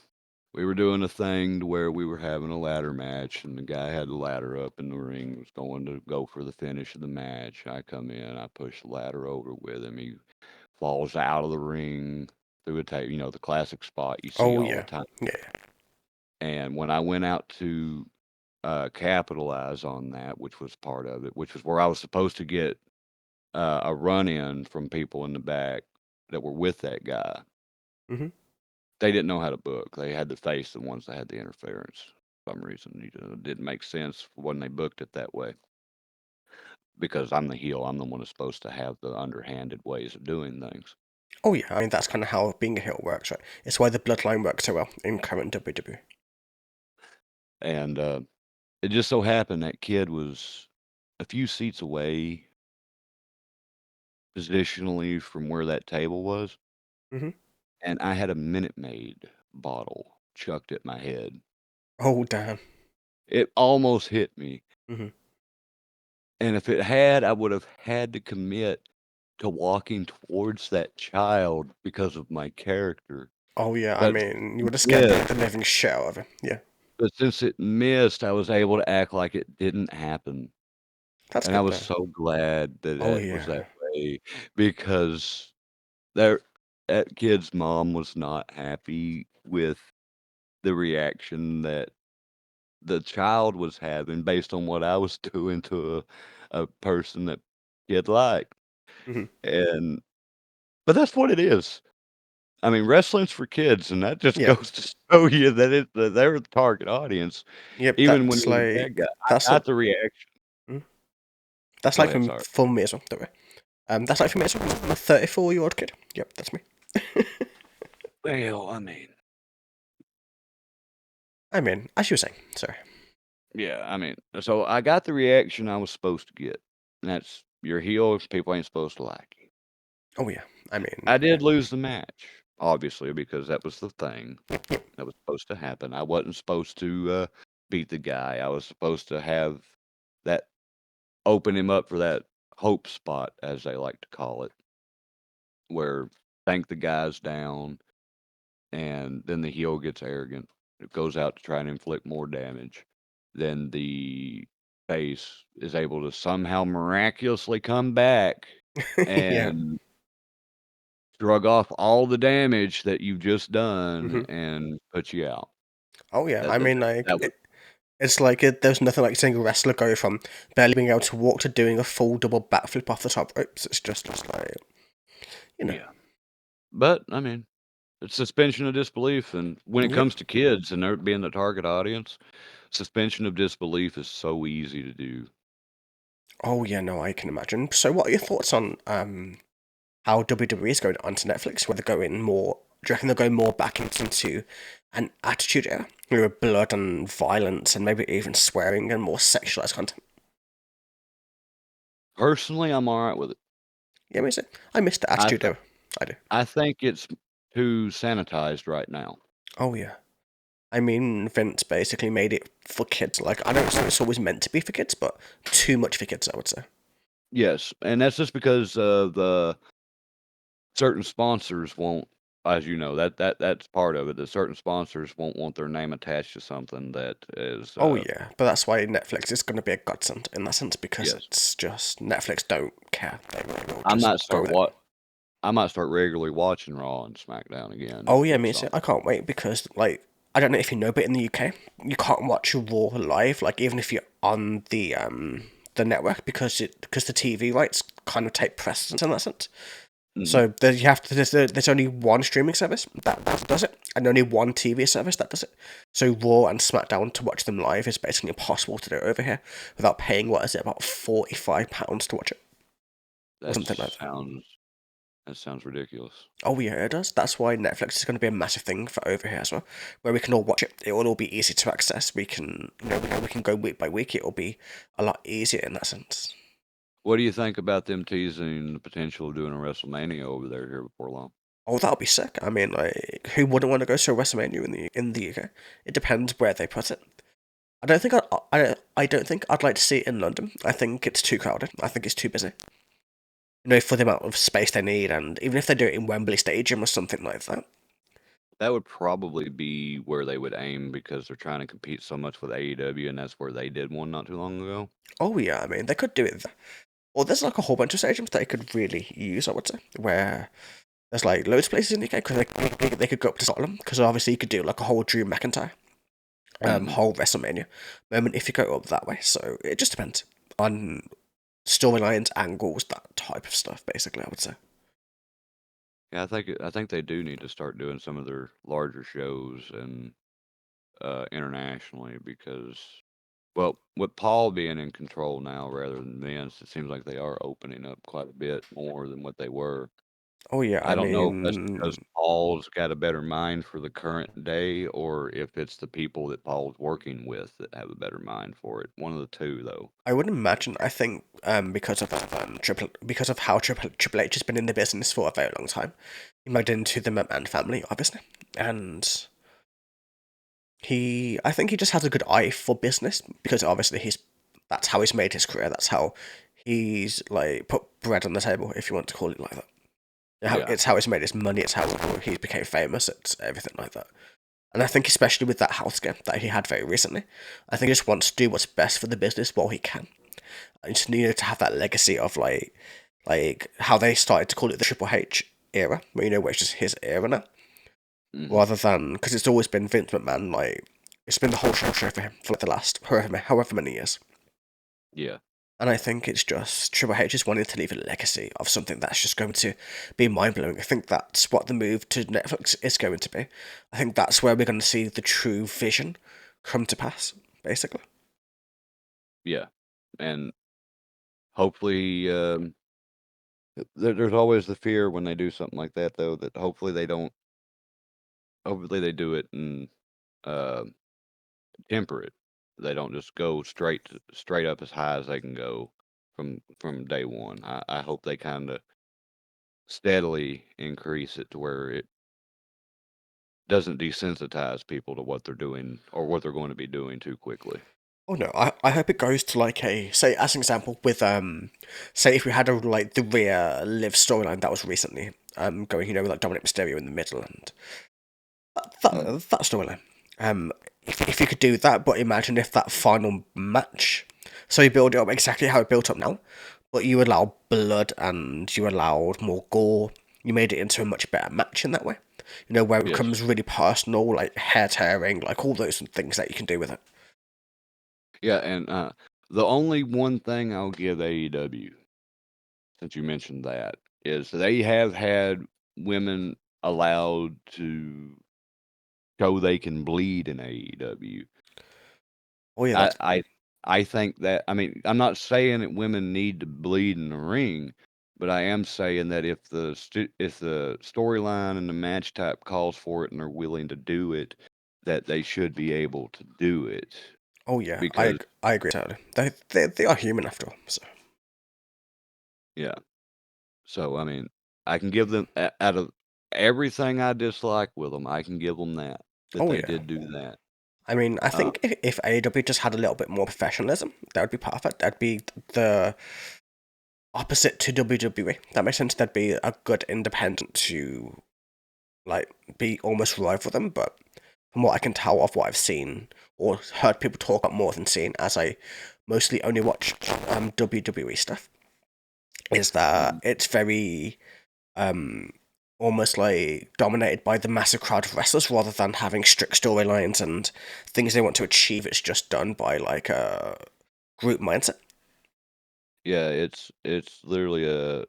we were doing a thing to where we were having a ladder match, and the guy had the ladder up in the ring, was going to go for the finish of the match. I come in, I push the ladder over with him. He falls out of the ring through a table, the classic spot you see Oh all the yeah. time. Yeah. And when I went out to capitalize on that, which was part of it, which was where I was supposed to get a run in from people in the back that were with that guy. Mhm. They didn't know how to book. They had to face the ones that had the interference. For some reason, it didn't make sense when they booked it that way. Because I'm the heel, I'm the one that's supposed to have the underhanded ways of doing things. Oh yeah, I mean that's kind of how being a heel works, right? It's why the bloodline works so well in current WWE. And it just so happened that kid was a few seats away positionally from where that table was, Mhm. and I had a Minute Maid bottle chucked at my head. Oh damn. It almost hit me, Mhm. and if it had, I would have had to commit to walking towards that child because of my character. Oh yeah, I But mean you would have scared yeah, the living shit out of him. Yeah, but since it missed, I was able to act like it didn't happen, that's and I good was though. so glad that Oh that was that yeah. way because there that kid's mom was not happy with the reaction that the child was having based on what I was doing to a person that kid liked, Mhm. and but that's what it is. I mean, wrestling's for kids, and that just Yeah. goes to show you that they're the target audience, Yep. even when you're the bad guy. I That's got like the reaction. mm, that's Go like ahead, sorry. for me as well. Don't worry. That's like for me as well. I'm a 34-year-old kid. Yep, that's me. Well, I mean, I mean, as you were saying, sorry. yeah, I mean, so I got the reaction I was supposed to get, and that's you're heel, people ain't supposed to like you. Oh yeah, I mean, I yeah. did lose the match, obviously, because that was the thing Yep. that was supposed to happen. I wasn't supposed to beat the guy. I was supposed to have that open him up for that hope spot, as they like to call it, where thank the guy's down, and then the heel gets arrogant. It goes out to try and inflict more damage. Then the face is able to somehow miraculously come back Yeah. and shrug off all the damage that you've just done Mhm. and put you out. Oh yeah, That I that mean, that, like that was it's like there's nothing like seeing a wrestler go from barely being able to walk to doing a full double backflip off the top ropes. It's just like you know. yeah. But I mean, it's suspension of disbelief, and when it Yep. comes to kids and they're being the target audience, suspension of disbelief is so easy to do. Oh yeah, no, I can imagine. So, what are your thoughts on how WWE is going onto Netflix? Where they're going more? Do you reckon they're going more back into an attitude era, with blood and violence, and maybe even swearing and more sexualized content? Personally, I'm all right with it. Yeah, me too. I miss the I attitude th- era. I do. I think it's too sanitized right now. Oh yeah. I mean, Vince basically made it for kids. Like, I don't think it's always meant to be for kids, but too much for kids, I would say. Yes, and that's just because the certain sponsors won't as you know, that's part of it. That certain sponsors won't want their name attached to something that is, Oh yeah, but that's why Netflix is going to be a godsend in that sense because yes. it's just Netflix don't care. They will I just might go start with it. what I might start regularly watching Raw and SmackDown again Oh if yeah, it's me too. on. I can't wait because like I don't know if you know, but in the UK you can't watch Raw live. Like even if you're on the network because the TV rights kind of take precedence in that sense. Mhm. So there you have to. There's only one streaming service that does it, and only one TV service that does it. So Raw and SmackDown to watch them live is basically impossible to do over here without paying what is it about £45 to watch it or That something like that. sounds that sounds ridiculous. Oh yeah, it does. That's why Netflix is going to be a massive thing for over here as well, where we can all watch it. It will all be easy to access. We can, we can go week by week. It will be a lot easier in that sense. What do you think about them teasing the potential of doing a WrestleMania over there here before long? Oh, that'll be sick. I mean, like, who wouldn't want to go to a WrestleMania in the UK? It depends where they put it. I don't think I don't think I'd like to see it in London. I think it's too crowded. I think it's too busy. For the amount of space they need, and even if they do it in Wembley Stadium or something like that. That would probably be where they would aim because they're trying to compete so much with AEW, and that's where they did one not too long ago. Oh yeah, I mean they could do it. Or there's like a whole bunch of stadiums that they could really use. I would say where there's like loads of places in the UK because they could go up to Scotland because obviously you could do like a whole Drew McIntyre Mhm. whole WrestleMania moment if you go up that way. So it just depends on storylines, angles, that type of stuff. Basically, I would say. Yeah, I think they do need to start doing some of their larger shows and internationally because, well, with Paul being in control now rather than Vince, it seems like they are opening up quite a bit more than what they were. Oh yeah, I I don't know if that's because mean, Paul's got a better mind for the current day or if it's the people that Paul's working with that have a better mind for it. One of the two, though. I would imagine. I think because of because of how Triple H has been in the business for a very long time, he married into the McMahon family, obviously, and I think he just has a good eye for business because obviously that's how he's made his career. That's how he's like put bread on the table, if you want to call it like that. Yeah. It's how he's made his money. It's how he became famous. It's everything like that. And I think especially with that health scare that he had very recently, I think he just wants to do what's best for the business while he can. I just needed to have that legacy of like how they started to call it the Triple H era, where it's just his era now, Hmm. rather than because it's always been Vince McMahon. Like it's been the whole show for him for like the last however many years. Yeah. And I think it's just Triple H just wanted to leave a legacy of something that's just going to be mind blowing. I think that's what the move to Netflix is going to be. I think that's where we're going to see the true vision come to pass, basically. Yeah. And hopefully, there's always the fear when they do something like that, though, that hopefully they do it and uh, temper it. They don't just go straight up as high as they can go from day one. I hope they kind of steadily increase it to where it doesn't desensitize people to what they're doing or what they're going to be doing too quickly. Oh no, I hope it goes to like a say as an example with say if we had a like the Rhea Liv storyline that was recently going with like Dominic Mysterio in the middle and Mm. that storyline. If you could do that, but imagine if that final match, so you build it up exactly how it built up now, but you allowed blood and you allowed more gore. You made it into a much better match in that way. Where it Yes. becomes really personal, like hair tearing, like all those things that you can do with it. Yeah, and the only one thing I'll give AEW, since you mentioned that, is they have had women allowed to show they can bleed in AEW. Oh yeah, I that's I I think that I mean, I'm not saying that women need to bleed in the ring, but I am saying that if the storyline and the match type calls for it and they're willing to do it, that they should be able to do it oh yeah, because I agree totally. They are human after all. So yeah. So I mean, I can give them out of everything I dislike with them, I can give them that oh they yeah, did do that. I mean I Uh, think if AEW just had a little bit more professionalism, that would be perfect. That'd be the opposite to WWE. That makes sense. That'd be a good independent to like be almost rival them, but from what I can tell of what I've seen or heard people talk about more than seen, as I mostly only watch WWE stuff, is that Mhm. it's very um almost like dominated by the massive crowd of wrestlers rather than having strict storylines and things they want to achieve. It's just done by like a group mindset. Yeah, it's literally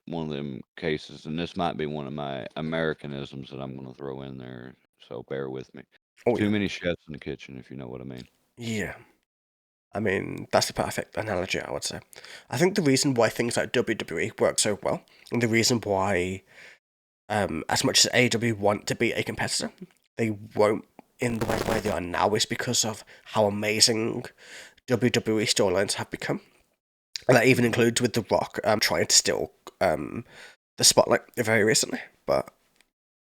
one of them cases, and this might be one of my Americanisms that I'm gonna throw in there, so bear with me. Oh Too yeah, many chefs in the kitchen, if you know what I mean. yeah. I mean, that's the perfect analogy, I would say. I think the reason why things like WWE work so well, and the reason why, as much as AEW want to be a competitor, they won't in the way they are now, is because of how amazing WWE storylines have become. And that even Mhm, includes with The Rock trying to steal the spotlight very recently. But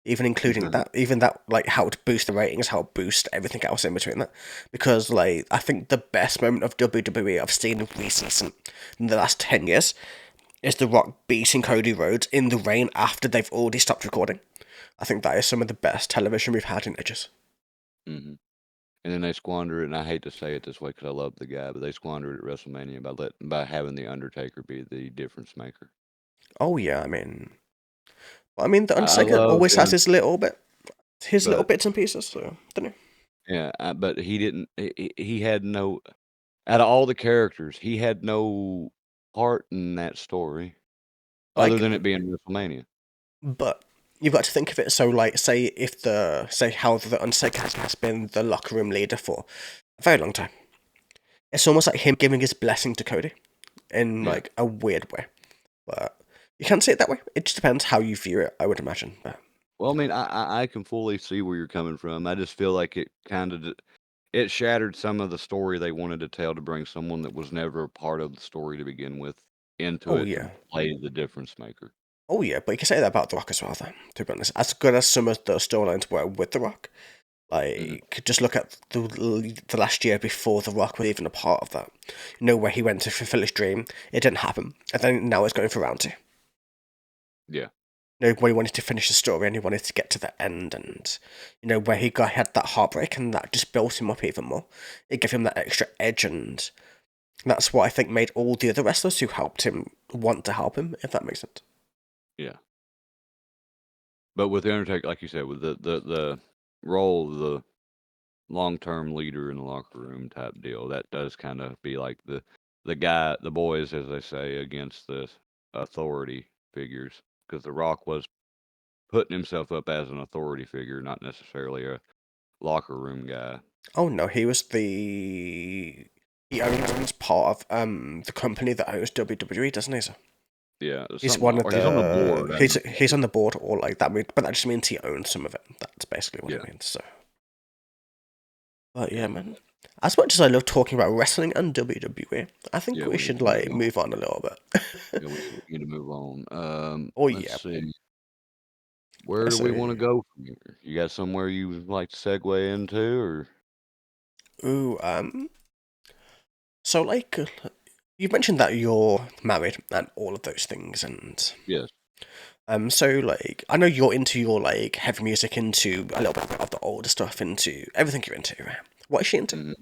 even including that, even that like helped boost the ratings, helped boost everything else in between that. Because like I think the best moment of WWE I've seen in the last 10 years is The Rock beating Cody Rhodes in the rain after they've already stopped recording. I think that is some of the best television we've had in ages. mhm. And then they squander it, and I hate to say it this way because I love the guy, but they squandered it at WrestleMania by having the Undertaker be the difference maker. Oh yeah, I mean, the I Undertaker love always has him, his little but bits and pieces. So, don't know. yeah, but he didn't. He had no out of all the characters, he had no part in that story other Like, than it being WrestleMania. but you've got to think of it. So, like, say how the Undertaker has been the locker room leader for a very long time. It's almost like him giving his blessing to Cody in Yeah. like a weird way. But you can't see it that way. It just depends how you view it, I would imagine. But Well, I mean, I can fully see where you're coming from. I just feel like it kind of it shattered some of the story they wanted to tell to bring someone that was never a part of the story to begin with into oh it to yeah, play the difference maker. oh yeah. But you can say that about The Rock as well. Though, to be honest, as good as some of those storylines were with The Rock, Mhm. like just look at the last year before The Rock was even a part of that. You know where he went to fulfill his dream, it didn't happen, and then now it's going for round two. Yeah. You know, when he wanted to finish the story and he wanted to get to the end, and you know where he got had that heartbreak, and that just built him up even more. It gave him that extra edge, and that's what I think made all the other wrestlers who helped him want to help him. If that makes sense. Yeah. But with the Undertaker, like you said, with the role of the long-term leader in the locker room type deal, that does kind of be like the guy, the boys, as they say, against the authority figures. Because The Rock was putting himself up as an authority figure, not necessarily a locker room guy. Oh no, he owns part of the company that owns WWE, doesn't he? So Yeah, he's something, one of or he's on the the board. I know he's he's on the board or like that, but that just means he owns some of it. That's basically what it yeah, means. So, but yeah, yeah, man. As much as I love talking about wrestling and WWE, I think yeah. we We need should to move like on. move on a little bit. Yeah, we need to move on. Oh Let's yeah. see. Where do we want So, to go from here? You got somewhere you would like to segue into, or ooh, so like you mentioned that you're married and all of those things, and yes? so like I know you're into your like heavy music, into a little bit of the older stuff, into everything you're into, right? What is she into? Mhm.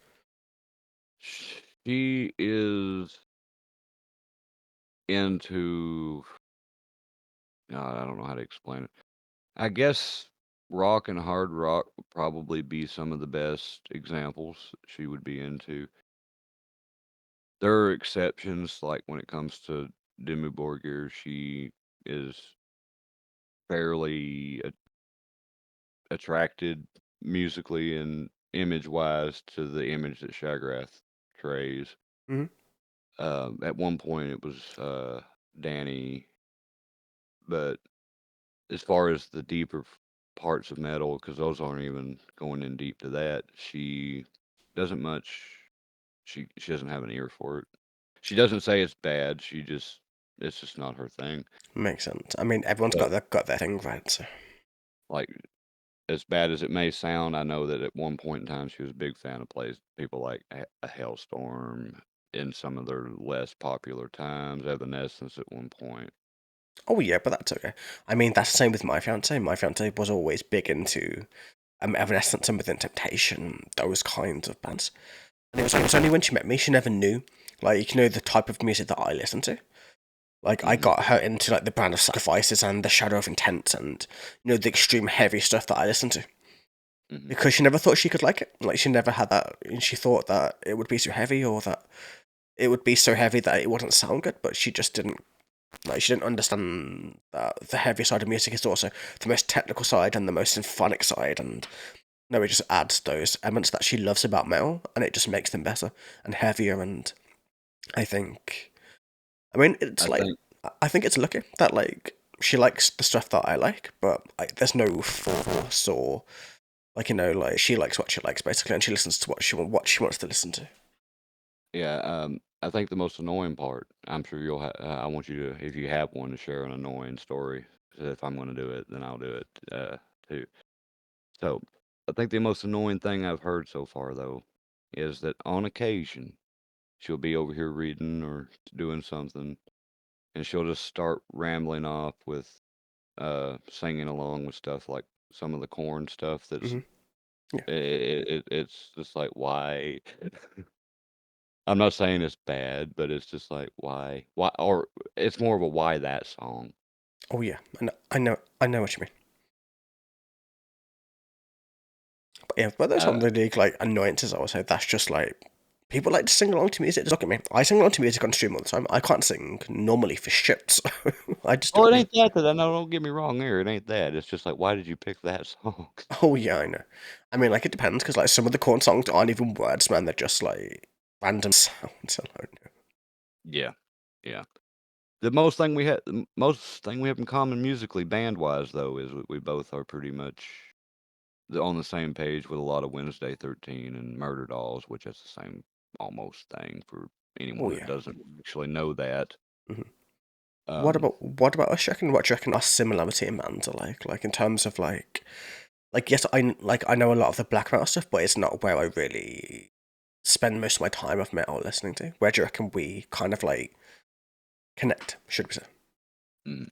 She is into. I don't know how to explain it. I guess rock and hard rock would probably be some of the best examples she would be into. There are exceptions, like when it comes to Dimmu Borgir, she is fairly attracted musically and image-wise to the image that Shagrath portrays. Hmm. At one point, it was Danny, but as far as the deeper parts of metal, because those aren't even going in deep to that, she doesn't much. She doesn't have an ear for it. She doesn't say it's bad. It's just not her thing. Makes sense. I mean, everyone's But got their thing, right? So, like as bad as it may sound, I know that at one point in time she was a big fan of plays people like a Hailstorm in some of their less popular times, Evanescence at one point. Oh yeah, but that's okay. I mean, that's the same with my fiance. My fiance was always big into Evanescence and Within Temptation, those kinds of bands. And it was only when she met me she never knew, like, the type of music that I listen to. Like, I Hmm. got her into like the Brand of Sacrifices and the Shadow of Intent and the extreme heavy stuff that I listen to. Hmm. Because she never thought she could like it. Like, she never had that. And she thought that it would be too heavy, or that it would be so heavy that it wouldn't sound good. But she just didn't. Like, she didn't understand that the heavy side of music is also the most technical side and the most symphonic side, and no, it just adds those elements that she loves about metal, and it just makes them better and heavier. And I think, I mean, it's I like, think I think it's lucky that like she likes the stuff that I like, but like there's no force, or like, like she likes what she likes basically, and she listens to what she wants to listen to. yeah, I think the most annoying part. I'm sure I want you to, if you have one, to share an annoying story. If I'm going to do it, then I'll do it too. So, I think the most annoying thing I've heard so far, though, is that on occasion she'll be over here reading or doing something, and she'll just start rambling off with singing along with stuff like some of the corn stuff. That's Hmm. Yeah. it's just like why. I'm not saying it's bad, but it's just like why, or it's more of a why that song. Oh yeah. I know what you mean. But yeah, but there's some Uh, really like annoyances. I would say that's just like people like to sing along to music. Just look at me. I sing along to music on stream all the time. I can't sing normally for shit. So I just do oh, it it anyway. ain't that that I know. Don't get me wrong. There, it ain't that. It's just like why did you pick that song? Oh yeah, I know. I mean, like it depends because like some of the corn songs aren't even words, man. They're just like random sounds. I don't know. Yeah, yeah. The most thing we have in common musically, band wise, though, is we both are pretty much on the same page with a lot of Wednesday 13 and Murder Dolls, which is the same almost thing for Oh anyone that yeah. doesn't actually know that. Hmm. What Um, about what about us? Reckon what do you reckon our similarity in bands are like in terms of like yes, I know a lot of the black metal stuff, but it's not where I really spend most of my time of metal listening to. Where do you reckon we kind of like connect? Should we say? mm.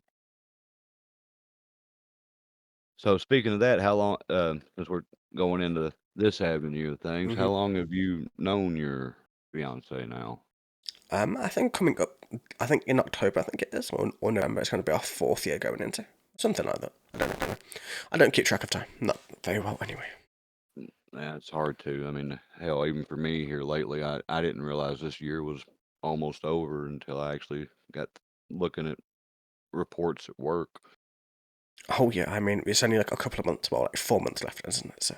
So speaking of that, how long? Since we're going into this avenue of things, Hmm. how long have you known your fiance now? I think coming up, I think in October, I think it is, or November, it's going to be our fourth year going into something like that. I don't know. I don't keep track of time. Not very well, anyway. Yeah, it's hard to. I mean, hell, even for me here lately, I didn't realize this year was almost over until I actually got looking at reports at work. Oh yeah, I mean it's only like a couple of months, well, like 4 months left, isn't it? So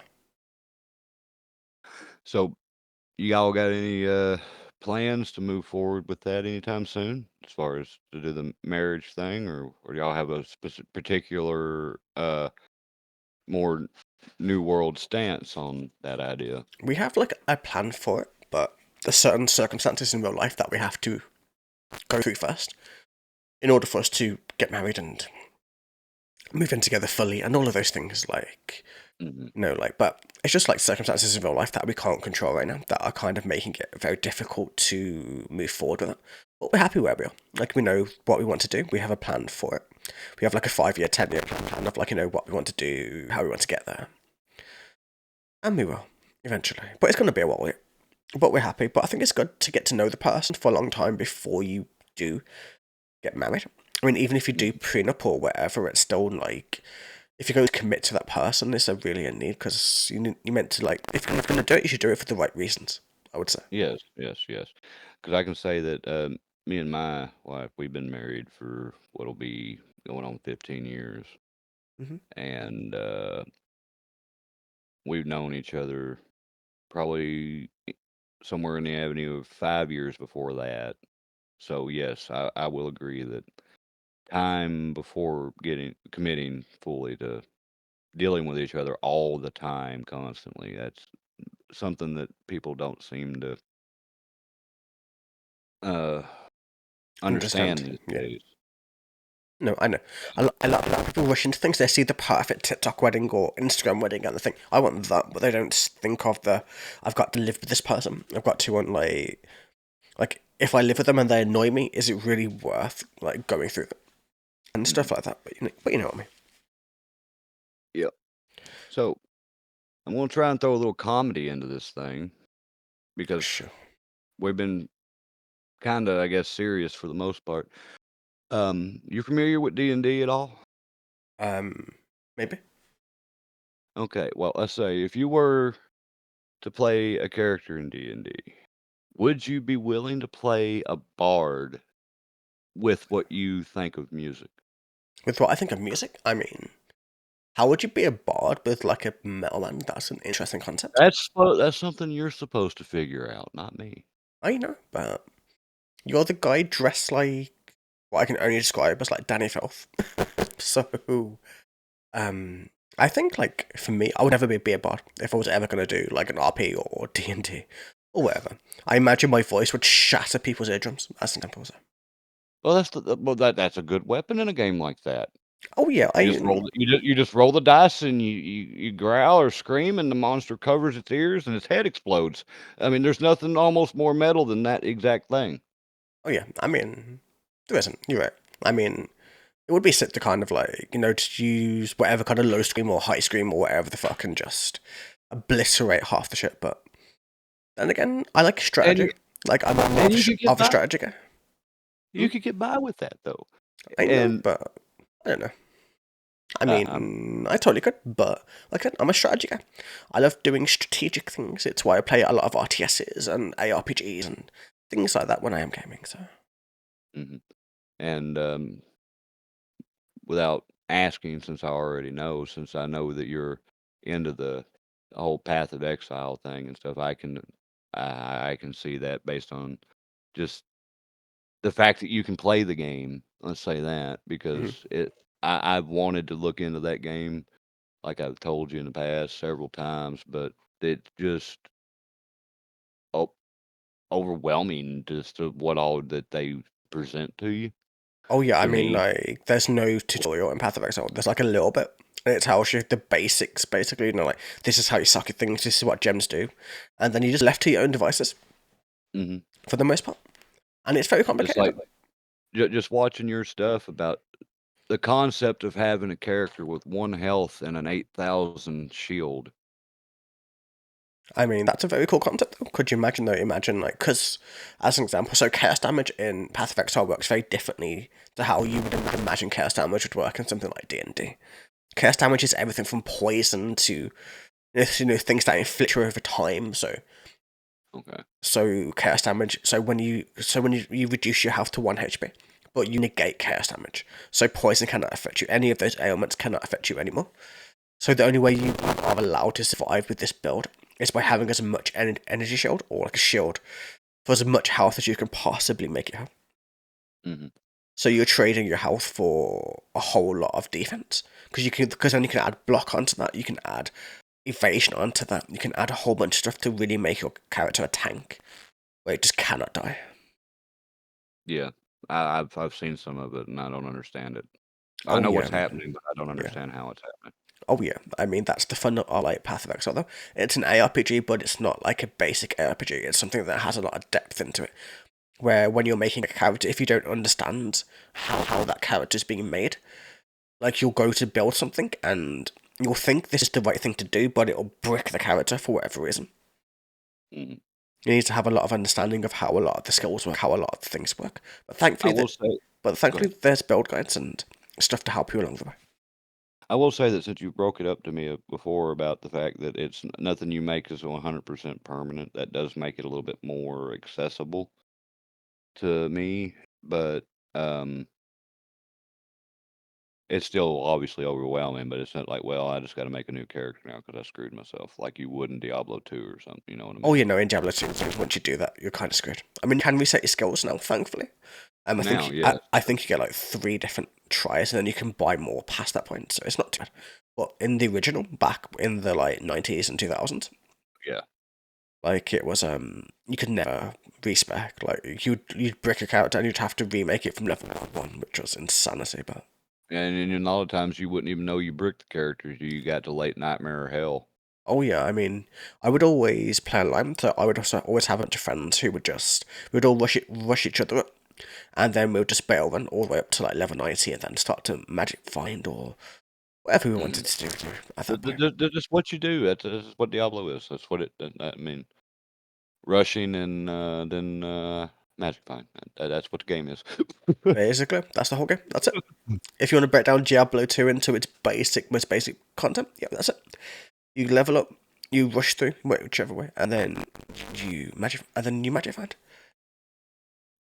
So, you all got any plans to move forward with that anytime soon, as far as to do the marriage thing, or do y'all have a particular more new world stance on that idea? we have like a plan for it, but there's certain circumstances in real life that we have to go through first in order for us to get married and move in together fully and all of those things. Like Hmm. no, like, but it's just like circumstances in real life that we can't control right now that are kind of making it very difficult to move forward with it. But we're happy where we are. Like, we know what we want to do. We have a plan for it. We have like a 5 year, 10 year plan of like, what we want to do, how we want to get there. And we will, eventually. But it's going to be a while, but we're happy. But I think it's good to get to know the person for a long time before you do get married. I mean, even if you do prenup or whatever, it's still like, if you're going to commit to that person, it's a really a need because you meant to like, if you're going to do it, you should do it for the right reasons, I would say. Yes, yes, yes. Because I can say that me and my wife, we've been married for what'll be going on 15 years, Hmm. and we've known each other probably somewhere in the avenue of 5 years before that. So yes, I will agree that time before getting committing fully to dealing with each other all the time, constantly, that's something that people don't seem to uh, understand Understand? these Yeah. days. No, I know. A lot of people rush into things. They see the perfect TikTok wedding or Instagram wedding and they think, I want that, but they don't think of I've got to live with this person. I've got to want like if I live with them and they annoy me, is it really worth like going through that? and stuff Mhm. like that. But you know what I mean. Yep. So I'm gonna try and throw a little comedy into this thing because Sure. we've been kinda, I guess, serious for the most part. You familiar with D&D at all? Um, maybe Okay, well, let's say if you were to play a character in D&D, would you be willing to play a bard with what you think of music? with what I think of music. I mean, how would you be a bard with like a metal band? That's an interesting concept. That's something you're supposed to figure out, not me. I know, but you're the guy dressed like what I can only describe as like Danny Filth. So, um, I think like for me, I would never be a beer bard if I was ever gonna do like an RP or D&D or whatever. I imagine my voice would shatter people's eardrums. That's an example. Well, that's a good weapon in a game like that. Oh yeah, You just roll the dice and you growl or scream and the monster covers its ears and its head explodes. I mean, there's nothing almost more metal than that exact thing. oh yeah. I mean, there isn't. You're right. I mean, it would be sick to kind of like to use whatever kind of low scream or high scream or whatever the fuck and just obliterate half the shit. But then again, I like And strategy. you Like I'm more and of a strategy guy. Hmm? you could get by with that though. I know, And but I don't know. I I'm mean, I totally could, but like I said, I'm a strategy guy. I love doing strategic things. It's why I play a lot of RTSs and ARPGs and things like that when I am gaming. So, mhm. And without asking, since I already know, since I know that you're into the whole Path of Exile thing and stuff, I can see that based on just the fact that you can play the game, let's say that, mhm. because I've wanted to look into that game, like I've told you in the past several times, but it's just o overwhelming just to what all that they present to you, Oh yeah, I to mean, me. like, there's no tutorial in Path of Exile. There's like a little bit, and it tells you the basics, basically. Like this is how you suck at things. This is what gems do, and then you're just left to your own devices Mhm. for the most part. And it's very It's complicated. like just watching your stuff about the concept of having a character with 1 health and an 8,000 shield. I mean, that's a very cool concept, though. Could you imagine, though? Imagine, like, because, as an example, so chaos damage in Path of Exile works very differently to how you would imagine chaos damage would work in something like D&D. Chaos damage is everything from poison to, things that inflict you over time. Okay. So chaos damage. So when you reduce your health to 1 HP, but you negate chaos damage. So poison cannot affect you. Any of those ailments cannot affect you anymore. So the only way you are allowed to survive with this build is by having as much energy shield or like a shield for as much health as you can possibly make it have. Mhm. So you're trading your health for a whole lot of defense because then you can add block onto that. You can add evasion onto that. You can add a whole bunch of stuff to really make your character a tank where it just cannot die. Yeah. I've seen some of it, and I don't understand it. I Oh know yeah, what's happening, but I don't yeah. understand how it's happening. Oh yeah. I mean that's the fun of like Path of Exile though. It's an ARPG, but it's not like a basic ARPG. It's something that has a lot of depth into it. Where when you're making a character, if you don't understand how that character is being made, like you'll go to build something and you'll think this is the right thing to do, but it'll brick the character for whatever reason. Mhm. You need to have a lot of understanding of how a lot of the skills work, how a lot of the things work. I will say But Go thankfully, ahead. there's build guides and stuff to help you along the way. I will say that since you broke it up to me, before about the fact that it's nothing you make is 100% permanent, that does make it a little bit more accessible to me, but, um it's still obviously overwhelming, but it's not like, "Well, I just gotta make a new character now because I screwed myself," like you would in Diablo 2 or something, you know what I Oh, mean? you know, in Diablo 2, once you do that, you're kind of screwed. I mean, you can reset your skills now, thankfully. I Now, think I, yes. I think you get like 3 different tries, and then you can buy more past that point, so it's not too bad. But in the original, back in the like 90s and 2000s, Yeah. like it was you could never respec. Like you'd brick a character and you'd have to remake it from level 1, which was insanity. But And a lot of times you wouldn't even know you bricked the characters till you got to late Nightmare or Hell. oh yeah, I mean, I would always play online, so I would also always have a bunch of friends who would just we'd all rush each other up, and then we'll just bail run all the way up to like level 90, and then start to magic find or whatever we Mhm. wanted to do at that point. That's just what you do. That's what Diablo is. That's what I mean, rushing and, then, magic find. That's what the game is. Basically, that's the whole game. That's it. If you want to break down Diablo 2 into its most basic content, yeah, that's it. You level up, you rush through, whichever way, and then you magic find.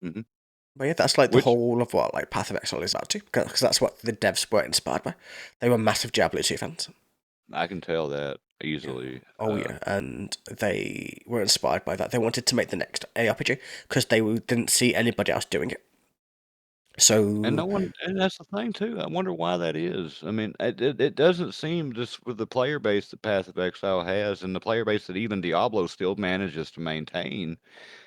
Mhm. But yeah, that's like the Which whole of what like Path of Exile is about too, because that's what the devs were inspired by. They were massive Diablo 2 fans. I can tell that Yeah. easily. Oh yeah, and they were inspired by that. They wanted to make the next ARPG because they didn't see anybody else doing it. And no So, one and that's the thing too, I wonder why that is. I mean, it doesn't seem just with the player base that Path of Exile has and the player base that even Diablo still manages to maintain,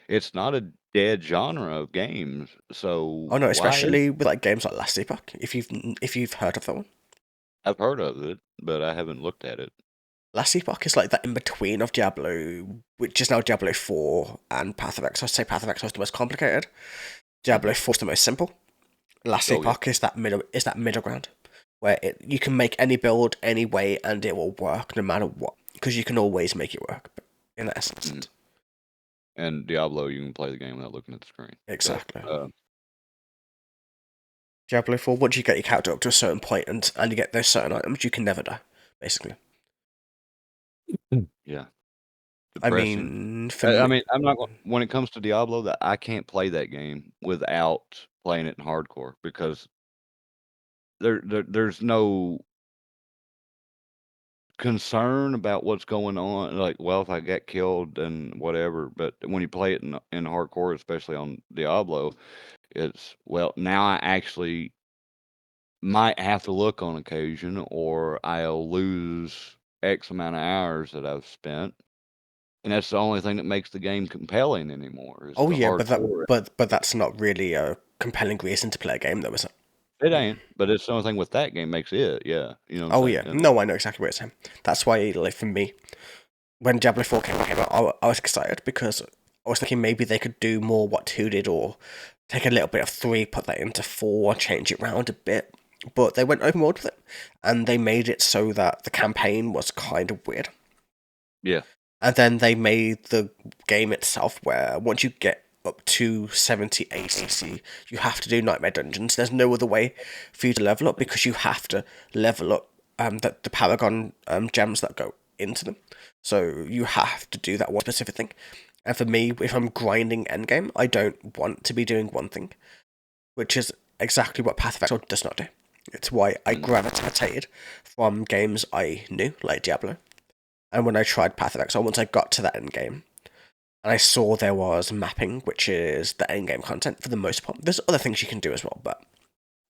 it's not a dead genre of games. So oh no, why is especially with like games like Last Epoch, if you've heard of that one. I've heard of it, but I haven't looked at it. Last Epoch is like that in between of Diablo, which is now Diablo 4 and Path of Exile. I'd say Path of Exile is the most complicated. Diablo Mhm. 4 is the most simple. Last Oh, yeah. Epoch is that middle ground where you can make any build any way and it will work no matter what because you can always make it work. In essence, Mhm. And Diablo, you can play the game without looking at the screen. But, exactly. Diablo 4, once you get your character up to a certain point and you get those certain items, you can never die, basically. yeah, I depressing. mean, for I me, mean, I'm not gon when it comes to Diablo, that I can't play that game without playing it in hardcore because there's no concern about what's going on, like, well, if I get killed, then whatever, but when you play it in hardcore, especially on Diablo, it's, well, now I actually might have to look on occasion, or I'll lose X amount of hours that I've spent, and that's the only thing that makes the game compelling anymore is oh the yeah, hardcore. but that's not really a compelling reason to play a game, though, is it? It ain't, but it's the only thing with that game makes it, yeah, you know what I'm Oh saying? yeah, no, I know exactly what you're saying. That's why, like for me, when Diablo 4 came out, I was excited because I was thinking maybe they could do more what 2 did or take a little bit of 3, put that into 4, change it around a bit. But they went open world with it, and they made it so that the campaign was kind of weird. Yeah. And then they made the game itself where once you get up to 70 ACC, you have to do Nightmare Dungeons. There's no other way for you to level up because you have to level up the Paragon gems that go into them. So you have to do that one specific thing. And for me, if I'm grinding endgame, I don't want to be doing one thing, which is exactly what Path of Exile does not do. It's why I Mhm. gravitated from games I knew, like Diablo. And when I tried Path of Exile, once I got to that end game, and I saw there was mapping, which is the end game content for the most part. There's other things you can do as well, but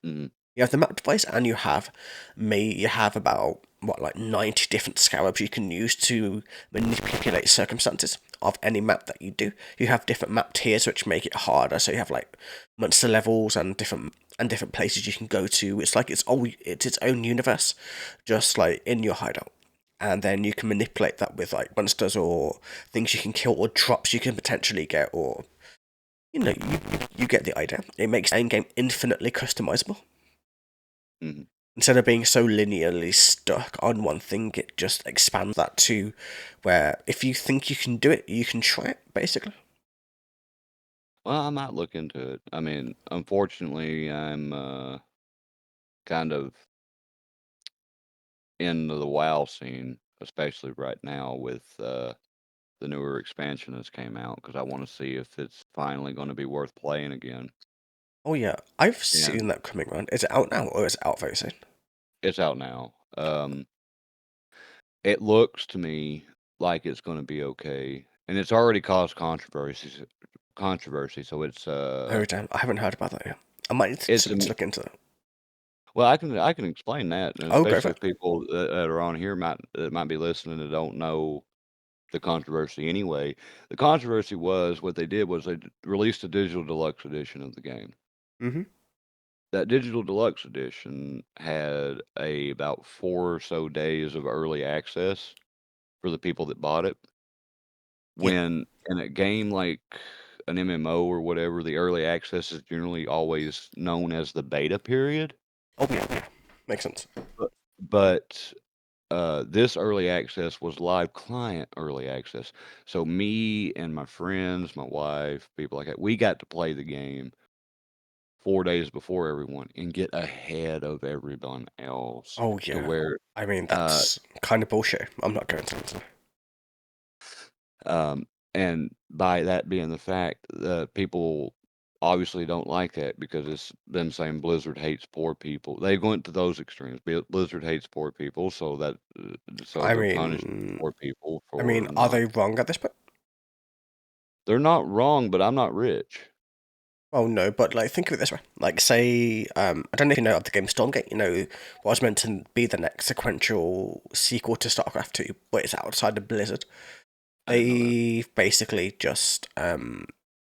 Mhm. you have the map device, and you have about what like 90 different scarabs you can use to manipulate circumstances of any map that you do. You have different map tiers which make it harder. So you have like monster levels and different places you can go to. It's like it's its own universe, just like in your hideout. And then you can manipulate that with like monsters or things you can kill or drops you can potentially get or you get the idea. It makes the end game infinitely customizable. Mhm. Instead of being so linearly stuck on one thing, it just expands that to where if you think you can do it, you can try it, basically. Well, I might look into it. I mean, unfortunately, I'm, kind of in the WoW scene, especially right now with, the newer expansion that's came out because I wanna see if it's finally gonna be worth playing again, Oh yeah, I've seen and that coming around. Is it out now or is it out very soon? it's out now. It looks to me like it's gonna be okay, and it's already caused controversy, so Oh damn, I haven't heard about that yet. I might need it's to an look into that. well, I can explain that, and Oh, go for especially if it. people that are on here might be listening that don't know the controversy anyway. The controversy was what they did was they released a digital deluxe edition of the game. Mhm. That digital deluxe edition had about 4 or so days of early access for the people that bought it. Yeah. When in a game like, an MMO or whatever, the early access is generally always known as the beta period. Oh yeah, yeah, makes sense. But this early access was live client early access. So me and my friends, my wife, people like that, we got to play the game 4 days before everyone and get ahead of everyone else Oh to yeah. where I mean, uh that's kind of bullshit. I'm not going to answer. um and by that being the fact, people obviously don't like that because it's them saying Blizzard hates poor people. They go into those extremes. Blizzard hates poor people, so so I they're punishing mean, poor people I for mean, are not. they wrong at this point? They're not wrong, but I'm not rich. Well, no, but like think of it this way. Like, say, I don't know if you know of the game Stormgate. You know, what was meant to be the next sequential sequel to StarCraft 2, but it's outside of Blizzard. I didn't know that. They basically just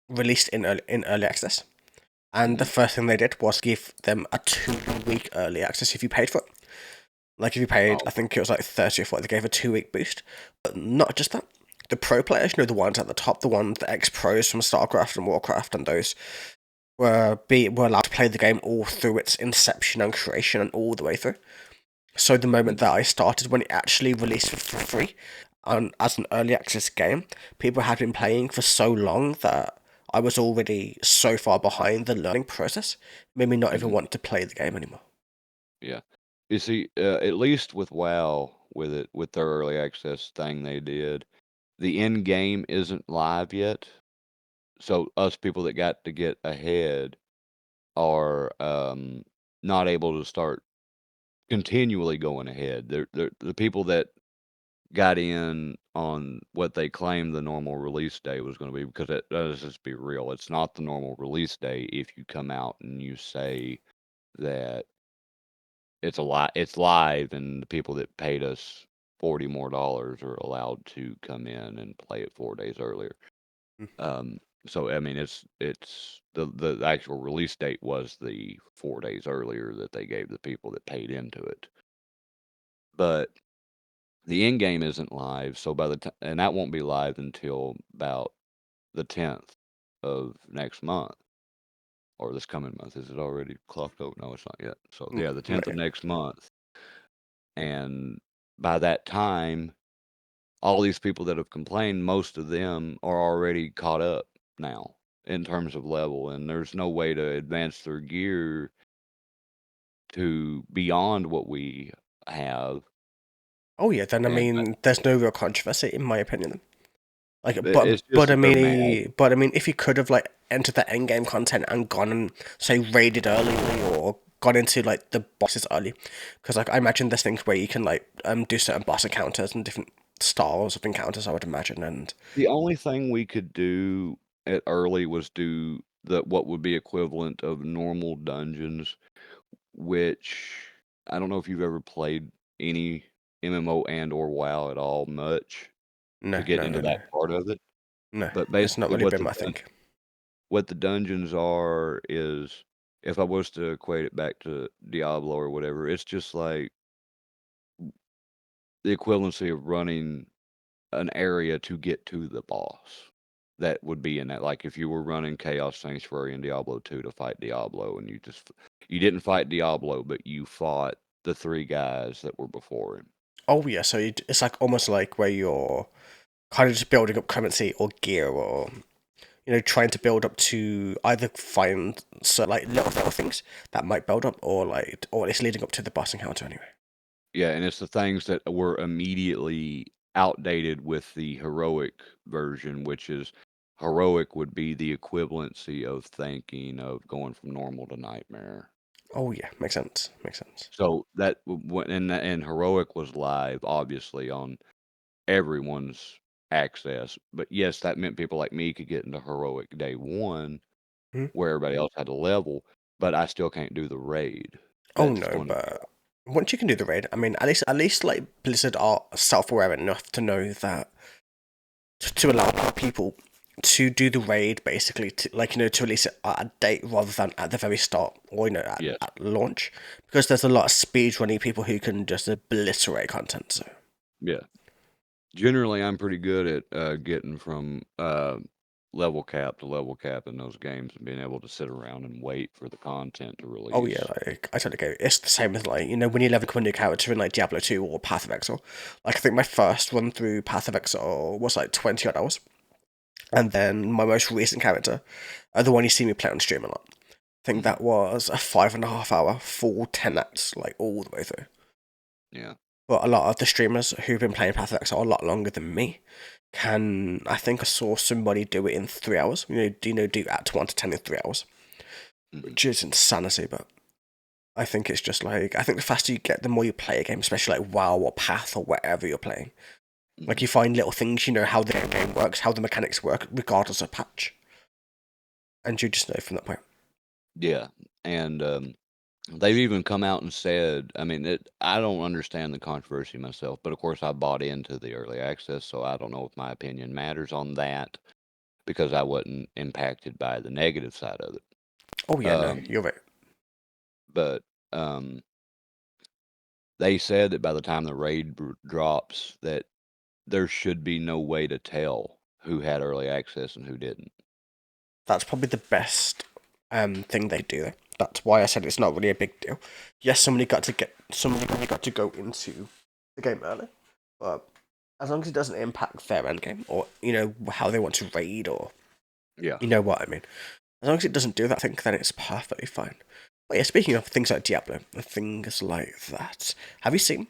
released in early access, and the Mhm, first thing they did was give them a 2 week early access if you paid for it. Like if you paid, oh, I think it was like 30 or 40, they gave a 2 week boost. But not just that. The pro players, you know, the ones at the top, the ones, the ex pros from StarCraft and Warcraft, and those were allowed to play the game all through its inception and creation and all the way through. So the moment mhm, that I started, when it actually released for free, as an early access game, people had been playing for so long that I was already so far behind the learning process, made me not even mhm, want to play the game anymore. yeah. You see, at least with WoW, with their early access thing they did, the end game isn't live yet. So us people that got to get ahead are not able to start continually going ahead. They're the people that got in on what they claimed the normal release day was going to be because let's just be real. It's not the normal release day if you come out and you say that it's live and the people that paid us $40 more are allowed to come in and play it 4 days earlier. Mm. Um, so I mean, it's the actual release date was the 4 days earlier that they gave the people that paid into it, but the end game isn't live. So by the time, and that won't be live until about the 10th of next month or this coming month. Is it already clocked out? No, it's not yet. So yeah, the No. 10th of next month. And by that time, all these people that have complained, most of them are already caught up now in terms of level, and there's no way to advance their gear to beyond what we have. Oh yeah, then I And mean, there's no real controversy in my opinion. Like, it's just that they're mad. but I mean, if you could have like entered the end game content and gone and say raided early or gone into like the bosses early, because like I imagine there's things where you can like do certain boss encounters and different styles of encounters. I would imagine, and The only thing we could do at early was do the what would be equivalent of normal dungeons, which I don't know if you've ever played any MMO and or WoW at all much to no, get no, into no, no, that part of it. no, But it's not basically really been my thing. what the dungeons are is if I was to equate it back to Diablo or whatever, it's just like the equivalency of running an area to get to the boss. That would be in that, like, if you were running Chaos Sanctuary in Diablo 2 to fight Diablo, and you didn't fight Diablo, but you fought the 3 guys that were before him. Oh yeah, so it's like almost like where you're kind of just building up currency or gear or trying to build up to either find so like little things that might build up or like or it's leading up to the boss encounter anyway. Yeah, and it's the things that were immediately outdated with the heroic version, which is heroic would be the equivalency of thinking of going from normal to nightmare. Oh yeah, makes sense. Makes sense. So that and heroic was live, obviously, on everyone's access. But yes, that meant people like me could get into heroic day one, Hmm. where everybody else had a level, but I still can't do the raid. Oh That's no, going to be but once you can do the raid, I mean, at least like Blizzard are self-aware enough to know that to allow people to do the raid basically to like to release it at a date rather than at the very start or yes, at launch because there's a lot of speed running people who can just obliterate content. So yeah. Generally, I'm pretty good at getting from level cap to level cap in those games and being able to sit around and wait for the content to Oh yeah, release. like I totally get it. It's the same as like when you level up a new character in like Diablo 2 or Path of Exile. Like I think my first run through Path of Exile was like 20 odd hours, and then my most recent character, the one you see me play on stream a lot, I think Hmm. that was a 5.5 hour full 10 acts, like all the way through. Yeah. But a lot of the streamers who've been playing Path of Exile a lot longer than me I think I saw somebody do it in 3 hours. Do Act 1 to 10 in 3 hours, Hmm. which is insanity. But I think it's just like I think the faster you get, the more you play a game, especially like WoW or Path or whatever you're playing. Like Hmm. you find little things, how the game works, how the mechanics work, regardless of patch, and you just know from that point. Yeah. And they've even come out and said, I mean, I don't understand the controversy myself, but of course I bought into the early access, so I don't know if my opinion matters on that because I wasn't impacted by the negative side of it. Oh yeah, no, Um, you're right. but um, they said that by the time the raid drops, that there should be no way to tell who had early access and who didn't. That's probably the best thing they do there. That's why I said it's not really a big deal. Yes, somebody got to go into the game early, but as long as it doesn't impact their end game or how they want to raid or Yeah. you know what I mean. As long as it doesn't do that, I think then it's perfectly fine. But yeah, speaking of things like Diablo and things like that, have you seen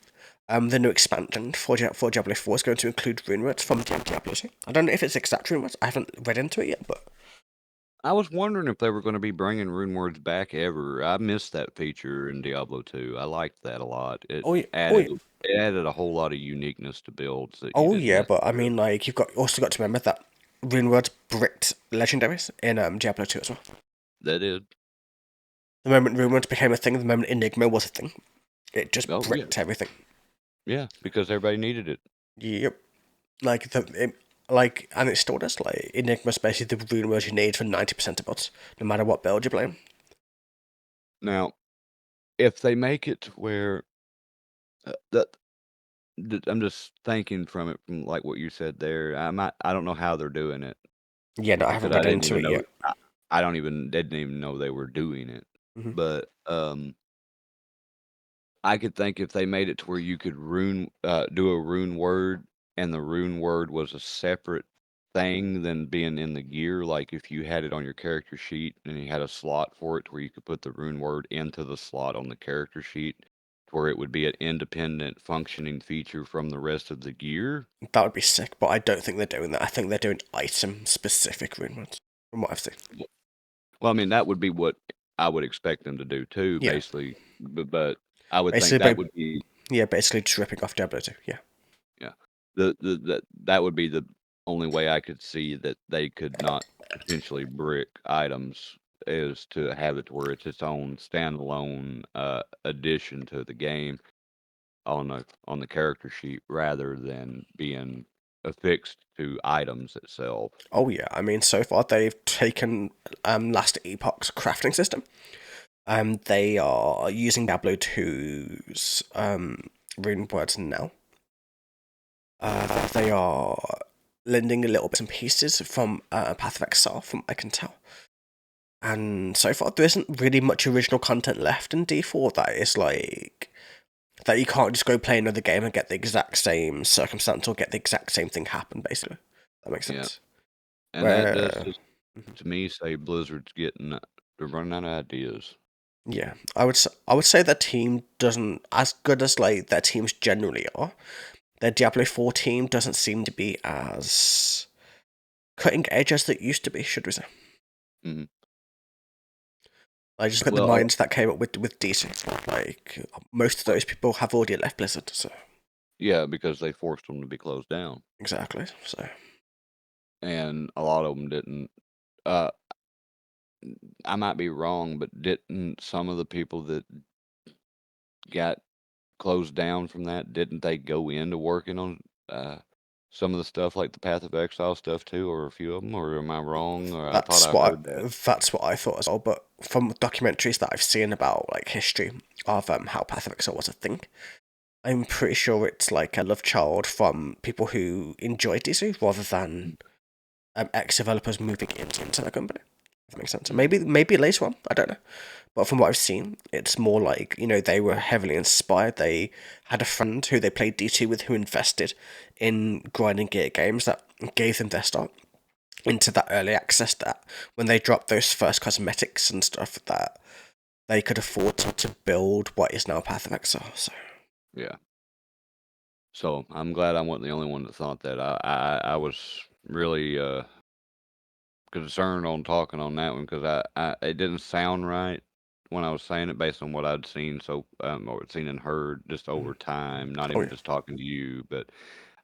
the new expansion for Diablo 4 is going to include rune words from Diablo 2? I don't know if it's exact rune words. I haven't read into it yet, but I was wondering if they were going to be bringing rune words back ever. I missed that feature in Diablo 2. I liked that a lot. oh yeah, oh Added yeah, it added a whole lot of uniqueness to builds that you oh didn't yeah. But I necessarily. mean, like you've got also got to remember that rune words bricked legendaries in Diablo 2 as well. That is. The moment rune words became a thing, the moment Enigma was a thing, it just Oh yeah, bricked everything. yeah, because everybody needed it. Yep. And it still does. Like Enigma's basically the rune word you need for 90% of bots, no matter what build you're playing. Now, if they make it to where that I'm just thinking from it from like what you said there. I don't know how they're doing it Yeah, no, I because haven't I read didn't into even it know. yet. I don't even didn't even know they were doing it. Hmm. But I could think if they made it to where you could do a rune word, and the rune word was a separate thing than being in the gear. Like if you had it on your character sheet and you had a slot for it, where you could put the rune word into the slot on the character sheet, to where it would be an independent functioning feature from the rest of the gear. That would be sick, but I don't think they're doing that. I think they're doing item specific rune words, from what I've seen. Well, I mean that would be what I would expect them to do too, Yeah, basically. But I would think basically, that would be. basically just ripping off Diablo 2. Yeah, Yeah. That would be the only way I could see that they could not potentially brick items is to have it to where it's its own standalone addition to the game on the character sheet rather than being affixed to items itself. oh yeah. I mean, so far they've taken Last Epoch's crafting system. They are using Diablo 2's rune words now. They are lending a little bits and pieces from Path of Exile, from what I can tell. And so far, there isn't really much original content left in D4 that is like that you can't just go play another game and get the exact same circumstance or get the exact same thing happen. Basically, that makes Yeah. sense. And that does Where just to me say Blizzard's getting they're running out of ideas. yeah, I would say their team doesn't as good as like their teams generally are. Their Diablo 4 team doesn't seem to be as cutting edge as they used to be. Should we say? Mhm. I just look at the Well, minds that came up with DC. Like most of those people have already left Blizzard, so yeah, because they forced them to be closed down, exactly. So and a lot of them didn't. Uh, I might be wrong, but didn't some of the people that got closed down from that, didn't they go into working on some of the stuff like the Path of Exile stuff too, or a few of them? Or am I wrong? Or I thought I heard that. that's what I thought as well. But from documentaries that I've seen about like history of how Path of Exile was a thing, I'm pretty sure it's like a love child from people who enjoyed DC rather than ex developers moving into the company. If that makes sense. Mm. Maybe later on, I don't know. But from what I've seen, it's more like, they were heavily inspired. They had a friend who they played D2 with who invested in grinding gear games that gave them their start into that early access, that when they dropped those first cosmetics and stuff, that they could afford to build what is now Path of Exile. So Yeah. So I'm glad I wasn't the only one that thought that. I was really concerned on talking on that one because I it didn't sound right when I was saying it based on what I'd seen or seen and heard just over time, not oh even yeah. just talking to you, but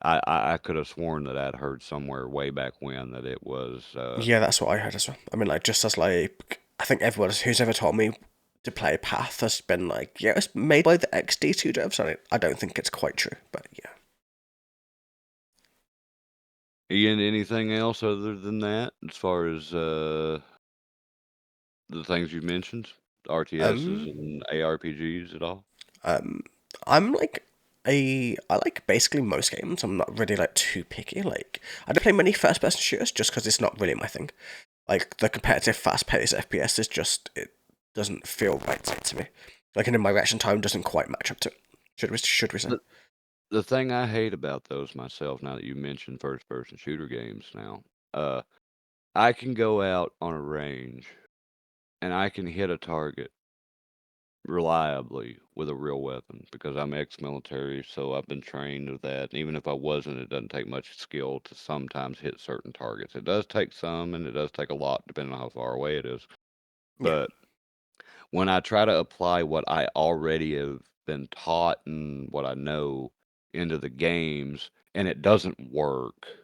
I could have sworn that I'd heard somewhere way back when that it was Yeah, that's what I heard as well. I mean, like, just as like, I think everyone who's ever told me to play Path has been like, yeah, it's made by the XD2 devs, and I don't think it's quite true, but yeah. Ian, anything else other than that as far as the things you mentioned, RTSs Um, and ARPGs at all? um, I'm like I like basically most games. I'm not really like too picky. Like, I don't play many first-person shooters just because it's not really my thing. Like, the competitive, fast-paced FPS is just, it doesn't feel right to me. Like, and my reaction time doesn't quite match up to it. Should we say? The thing I hate about those myself, now that you mentioned first person shooter games now, uh, I can go out on a range and I can hit a target reliably with a real weapon because I'm ex-military, so I've been trained with that. And even if I wasn't, it doesn't take much skill to sometimes hit certain targets. It does take some, and it does take a lot depending on how far away it is. Yeah. But when I try to apply what I already have been taught and what I know into the games, and it doesn't work Oh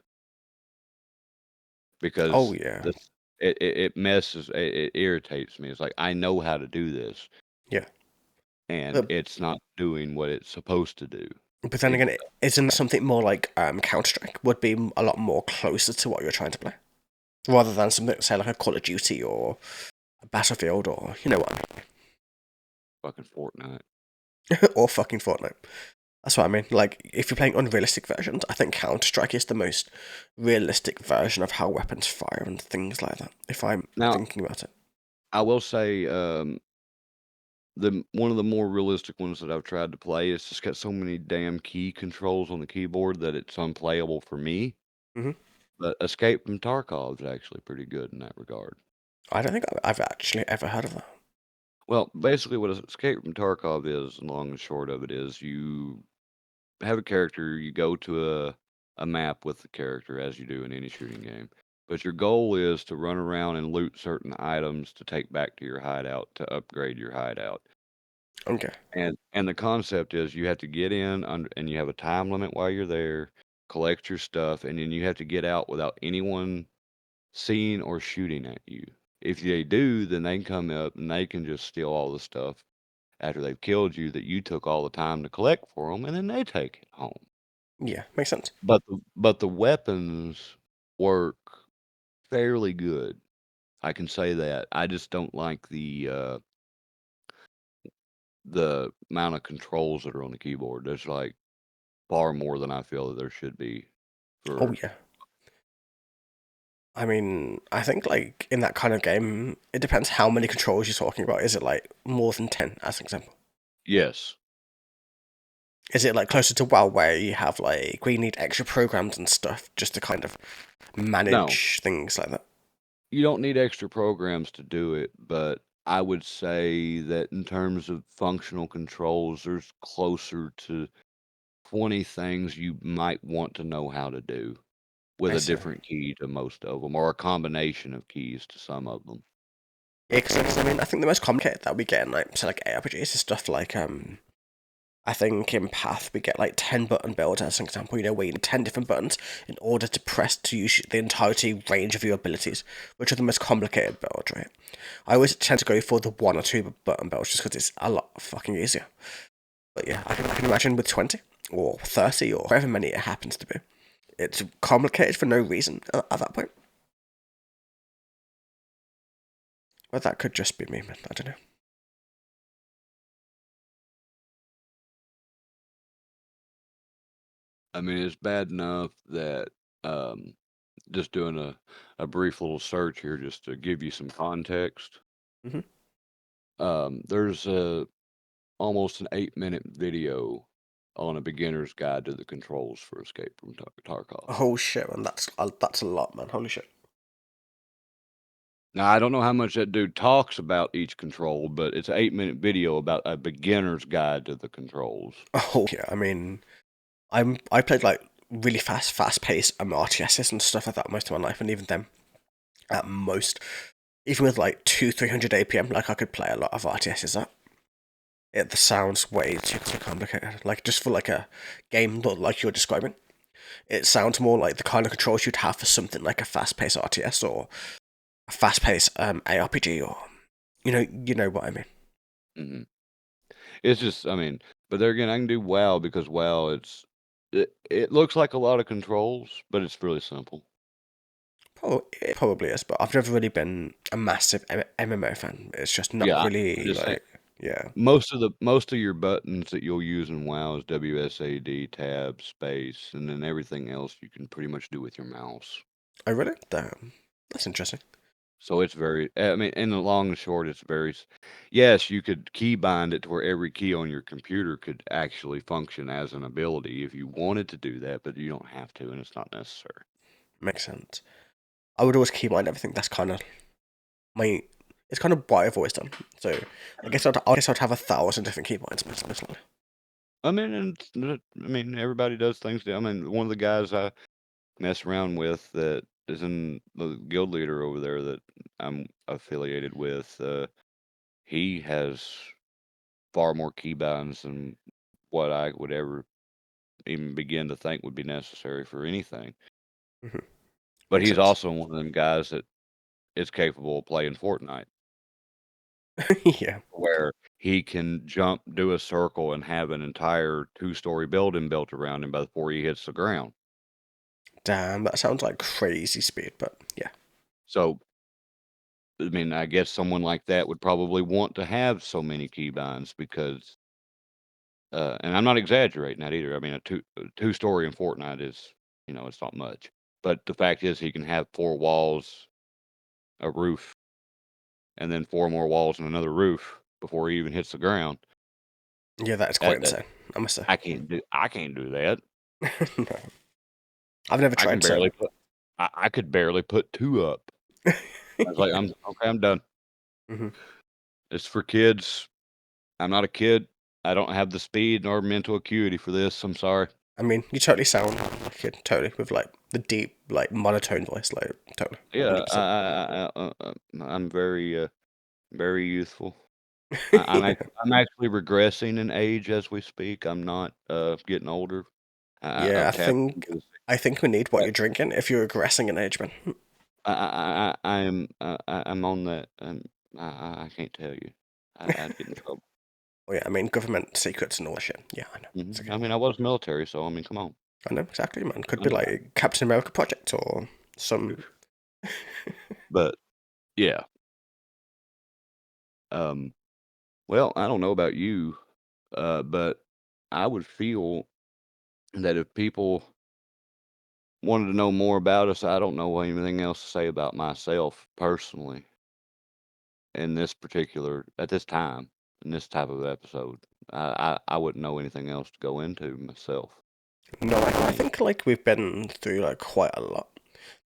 because yeah. this it messes it irritates me. It's like I know how to do this, Yeah. and But it's not doing what it's supposed to do. But then It again, isn't something more like Counter Strike would be a lot more closer to what you're trying to play, rather than something say like a Call of Duty or a Battlefield, or you know what I fucking Fortnite. mean, or fucking Fortnite. That's what I mean. Like, if you're playing unrealistic versions, I think Counter Strike is the most realistic version of how weapons fire and things like that. If I'm Now, thinking about it. I will say, the one of the more realistic ones that I've tried to play, it's just got so many damn key controls on the keyboard that it's unplayable for me. hmm But Escape from Tarkov is actually pretty good in that regard. I don't think I've actually ever heard of that. Well, basically, what Escape from Tarkov is, and long and short of it is, you have a character, you go to a map with the character as you do in any shooting game. But your goal is to run around and loot certain items to take back to your hideout to upgrade your hideout. Okay. And the concept is you have to get in under, and you have a time limit while you're there, collect your stuff, and then you have to get out without anyone seeing or shooting at you. If they do, then they can come up and they can just steal all the stuff after they've killed you that you took all the time to collect for them, and then they take it home. Yeah, makes sense. But the weapons work fairly good. I can say that. I just don't like the amount of controls that are on the keyboard. There's like far more than I feel that there should be Oh for yeah. I mean, I think like in that kind of game, it depends how many controls you're talking about. Is it like more than 10, as an example? yes. Is it like closer to WoW where you have like where you need extra programs and stuff just to kind of No. manage things like that? You don't need extra programs to do it, but I would say that in terms of functional controls, there's closer to 20 things you might want to know how to do with I a see. different key to most of them, or a combination of keys to some of them. Yeah, because I mean, I think the most complicated that we get in like say like ARPGs is stuff like I think in Path we get like 10 button builds as an example, where you need 10 different buttons in order to press to use the entirety range of your abilities, which are the most complicated builds, right? I always tend to go for the one or two button builds just because it's a lot fucking easier. But yeah, I can imagine with 20 or 30 or however many it happens to be. It's complicated for no reason at that point. But that could just be me, man. I don't know. I mean, it's bad enough that um, just doing a brief little search here just to give you some context. Hmm. There's almost an 8-minute video on a beginner's guide to the controls for Escape from Tarkov. Oh shit, man, that's a lot, man. Holy shit. Now, I don't know how much that dude talks about each control, but it's an 8-minute video about a beginner's guide to the controls. Oh yeah, I mean, I played like really fast paced RTSs and stuff like that most of my life, and even then, at most, even with like 300 APM, like I could play a lot of RTSs. That it the sounds way too complicated. Like just for like a game like you're describing, it sounds more like the kind of controls you'd have for something like a fast paced RTS or a fast paced ARPG, or you know what I mean. Hmm. It's just, I mean, but there again, I can do WoW because WoW, it looks like a lot of controls, but it's really simple. It probably is, but I've never really been a massive MMO fan. It's just not Yeah, I'm really just saying. like, yeah. Most of your buttons that you'll use in WoW is WSAD, tab, space, and then everything else you can pretty much do with your mouse. I really damn. That's interesting. So it's very, I mean, in the long and short, it's very, yes, you could key bind it to where every key on your computer could actually function as an ability if you wanted to do that, but you don't have to, and it's not necessary. Makes sense. I would always keybind everything. That's kind of my. It's kind of what I've always done. So I guess I'd have 1,000 different keybinds personally. I mean, I mean, everybody does things. I mean, one of the guys I mess around with that is in the guild leader over there that I'm affiliated with, he has far more keybinds than what I would ever even begin to think would be necessary for anything. Hmm. But Makes he's sense. also one of them guys that is capable of playing Fortnite, Yeah. where he can jump, do a circle, and have an entire two-story building built around him before he hits the ground. Damn, that sounds like crazy speed, but yeah. So, I mean, I guess someone like that would probably want to have so many keybinds because, and I'm not exaggerating that either. I mean, a two-story in Fortnite is, it's not much. But the fact is, he can have four walls, a roof, and then four more walls and another roof before he even hits the ground. Yeah, that is quite That insane, I must say. I can't do that. No. I've never I can tried, so. barely put I could barely put 2 up. I was like, "I'm okay, I'm done. Hmm. It's for kids. I'm not a kid. I don't have the speed nor mental acuity for this. I'm sorry." I mean, you totally sound like it, totally, with like the deep, like monotone voice, like totally, Yeah, 100%. I'm very youthful. I'm actually regressing in age as we speak. I'm not, getting older. Yeah, I've tapped into the I think we need what that you're drinking if you're aggressing in age, man. I'm on that, I can't tell you. I'd get in trouble. Oh yeah, I mean government secrets and all that shit. Yeah, I know. It's Mhm. okay. I mean, I was military, so, I mean, come on. I know exactly, man. Could I be know. like Captain America project or some. But, yeah, um, well, I don't know about you, but I would feel that if people wanted to know more about us, I don't know anything else to say about myself personally in this particular at this time, in this type of episode. I wouldn't know anything else to go into myself. No, I Me. think like we've been through like quite a lot.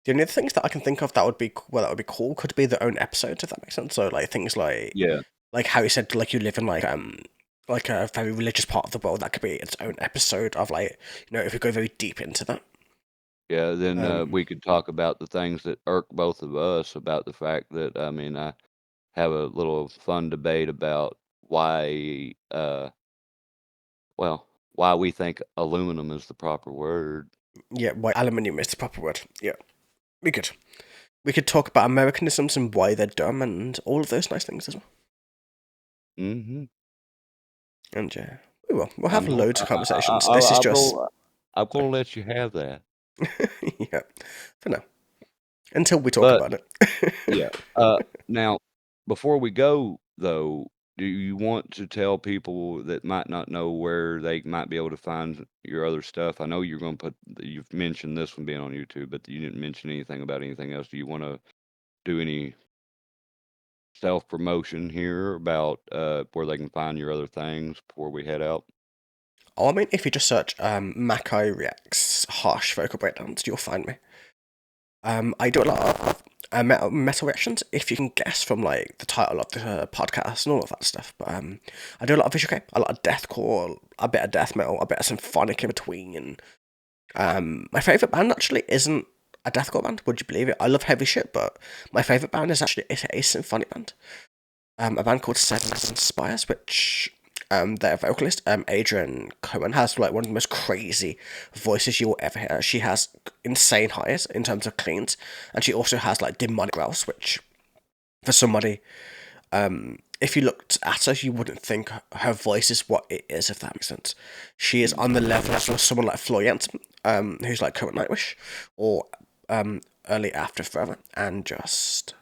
The only things that I can think of that would be that would be cool could be their own episodes, if that makes sense. So like things Yeah, like how you said, like you live in like a very religious part of the world, that could be its own episode of like, if we go very deep into that. yeah. Then Um, we could talk about the things that irk both of us about the fact that I mean I have a little fun debate about why well why we think aluminum is the proper word. yeah, why aluminium is the proper word. Yeah, we could. We could talk about Americanisms and why they're dumb and all of those nice things as well. Hmm. And yeah, we will. We'll have I'm going. loads of conversations. This is I'll just go. I'm gonna let you have that. yeah, for now. Until we talk But about it. yeah. Now, before we go though, do you want to tell people that might not know where they might be able to find your other stuff? I know you're going to you've mentioned this one being on YouTube, but you didn't mention anything about anything else. Do you want to do any self promotion here about where they can find your other things before we head out? Oh, I mean, if you just search Makai Reacts Harsh Vocal Breakdowns, you'll find me. I do a lot of metal reactions, if you can guess from like the title of the podcast and all of that stuff. But I do a lot of visual, a lot of deathcore, a bit of death metal, a bit of symphonic in between. My favorite band actually isn't a deathcore band. Would you believe it? I love heavy shit, but my favorite band is actually a symphonic band. A band called Seven Spires, which their vocalist, Adrian Cohen, has like one of the most crazy voices you'll ever hear. She has insane highs in terms of cleans, and she also has like demonic growls, which for somebody, if you looked at her, you wouldn't think her voice is what it is, if that makes sense. She is on the level of someone like Florian, who's like current Nightwish, or early After Forever, and just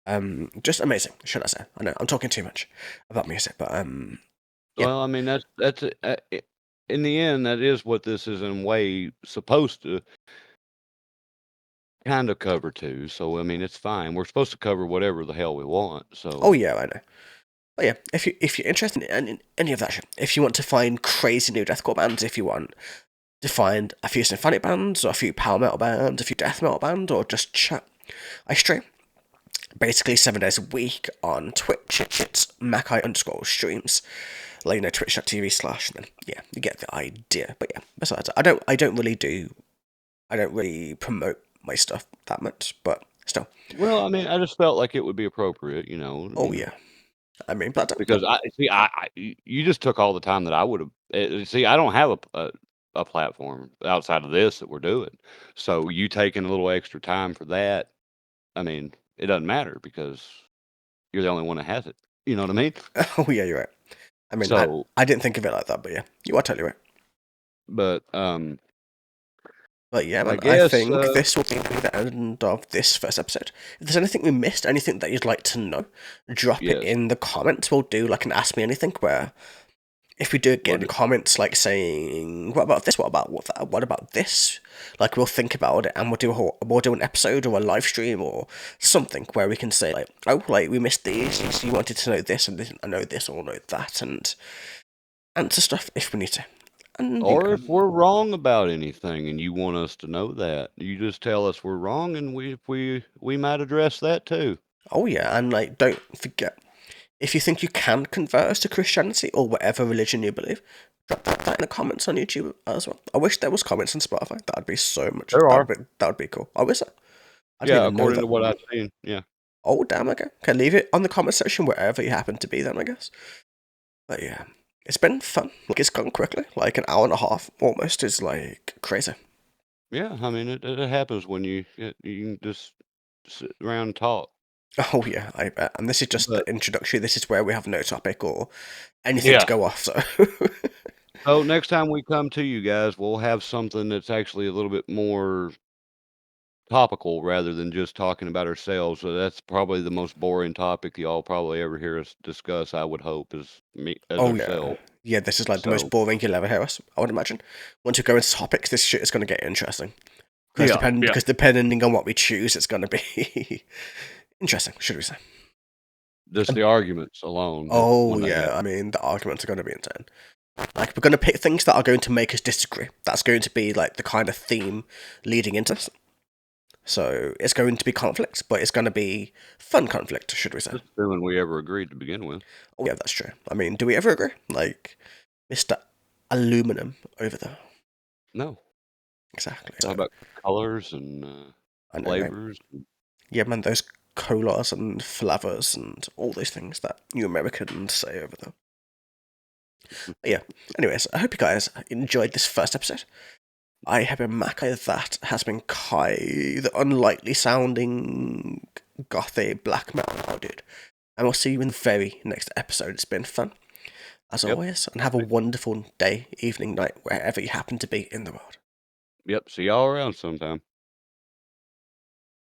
amazing, should I say? I know I'm talking too much about music, but yeah. Well, I mean, in the end, that is what this is in a way supposed to kind of cover too. So, I mean, it's fine. We're supposed to cover whatever the hell we want. Oh So, yeah, I know. But yeah, if you're interested in any of that shit, if you want to find crazy new deathcore bands, if you want to find a few symphonic bands, or a few power metal bands, a few death metal bands, or just chat, I stream basically 7 days a week on Twitch. It's Makai underscore streams, like, you know, twitch.tv/, and then yeah, you get the idea. But yeah, besides, I don't really promote my stuff that much, but still. well, I mean, I just felt like it would be appropriate, I Oh mean, yeah, I mean, but because I see, you just took all the time that I would have. See, I don't have a platform outside of this that we're doing. So you taking a little extra time for that, I mean, it doesn't matter because you're the only one that has it. You know what I mean? oh yeah, you're right. I mean, So, I didn't think of it like that, but yeah, you are totally right. but But yeah, I man, I guess think this will be the end of this first episode. If there's anything we missed, anything that you'd like to know, drop it yes. in the comments. We'll do like an Ask Me Anything where if we do get What? any comments like saying, what about this? What about this? Like, we'll think about it and we'll do an episode or a live stream or something where we can say like, oh, like we missed these. You wanted to know this and this, I know this or know that, and answer stuff if we need to. And you Or know, if we're wrong about anything and you want us to know that, you just tell us we're wrong, and we might address that too. oh yeah, and like don't forget, if you think you can convert us to Christianity or whatever religion you believe, drop that in the comments on YouTube as well. I wish there was comments on Spotify. That'd be so much. There are. That would be cool. I wish. I didn't Yeah, even know according that. to what I've seen. Yeah. Oh damn. Okay. Okay. Leave it on the comment section wherever you happen to be. Then I guess. But yeah, it's been fun. Like, it's gone quickly. Like an hour and a half almost is like crazy. Yeah, I mean, it happens when you can just sit around and talk. Oh yeah, I bet. And this is just But the introductory. This is where we have no topic or anything to yeah. go off. So. So next time we come to you guys, we'll have something that's actually a little bit more topical rather than just talking about ourselves. So that's probably the most boring topic y'all probably ever hear us discuss, I would hope, is me as Oh yeah, ourselves. yeah. This is like the most So boring you'll ever hear us. I would imagine. Once we go into topics, this shit is going to get interesting. yeah, yeah. Because depending on what we choose, it's going to be interesting. Should we say? Just the arguments alone that Oh when they yeah, I happen. mean the arguments are going to be insane. Like, we're going to pick things that are going to make us disagree. That's going to be like the kind of theme leading into this. So it's going to be conflict, but it's going to be fun conflict, should we say? Just assuming we ever agreed to begin with. Oh yeah, that's true. I mean, do we ever agree? Like Mr. Aluminum over there. No. Exactly. Talk So about colors and I know, right? flavors. Yeah, man, those colas and flavors and all those things that you Americans say over there. But yeah, anyways, I hope you guys enjoyed this first episode. I have been Makai, that has been Kai, the unlikely sounding gothy black metal dude. And we'll see you in the very next episode. It's been fun, as Yep. always, and have a wonderful day, evening, night, wherever you happen to be in the world. Yep. See y'all around sometime.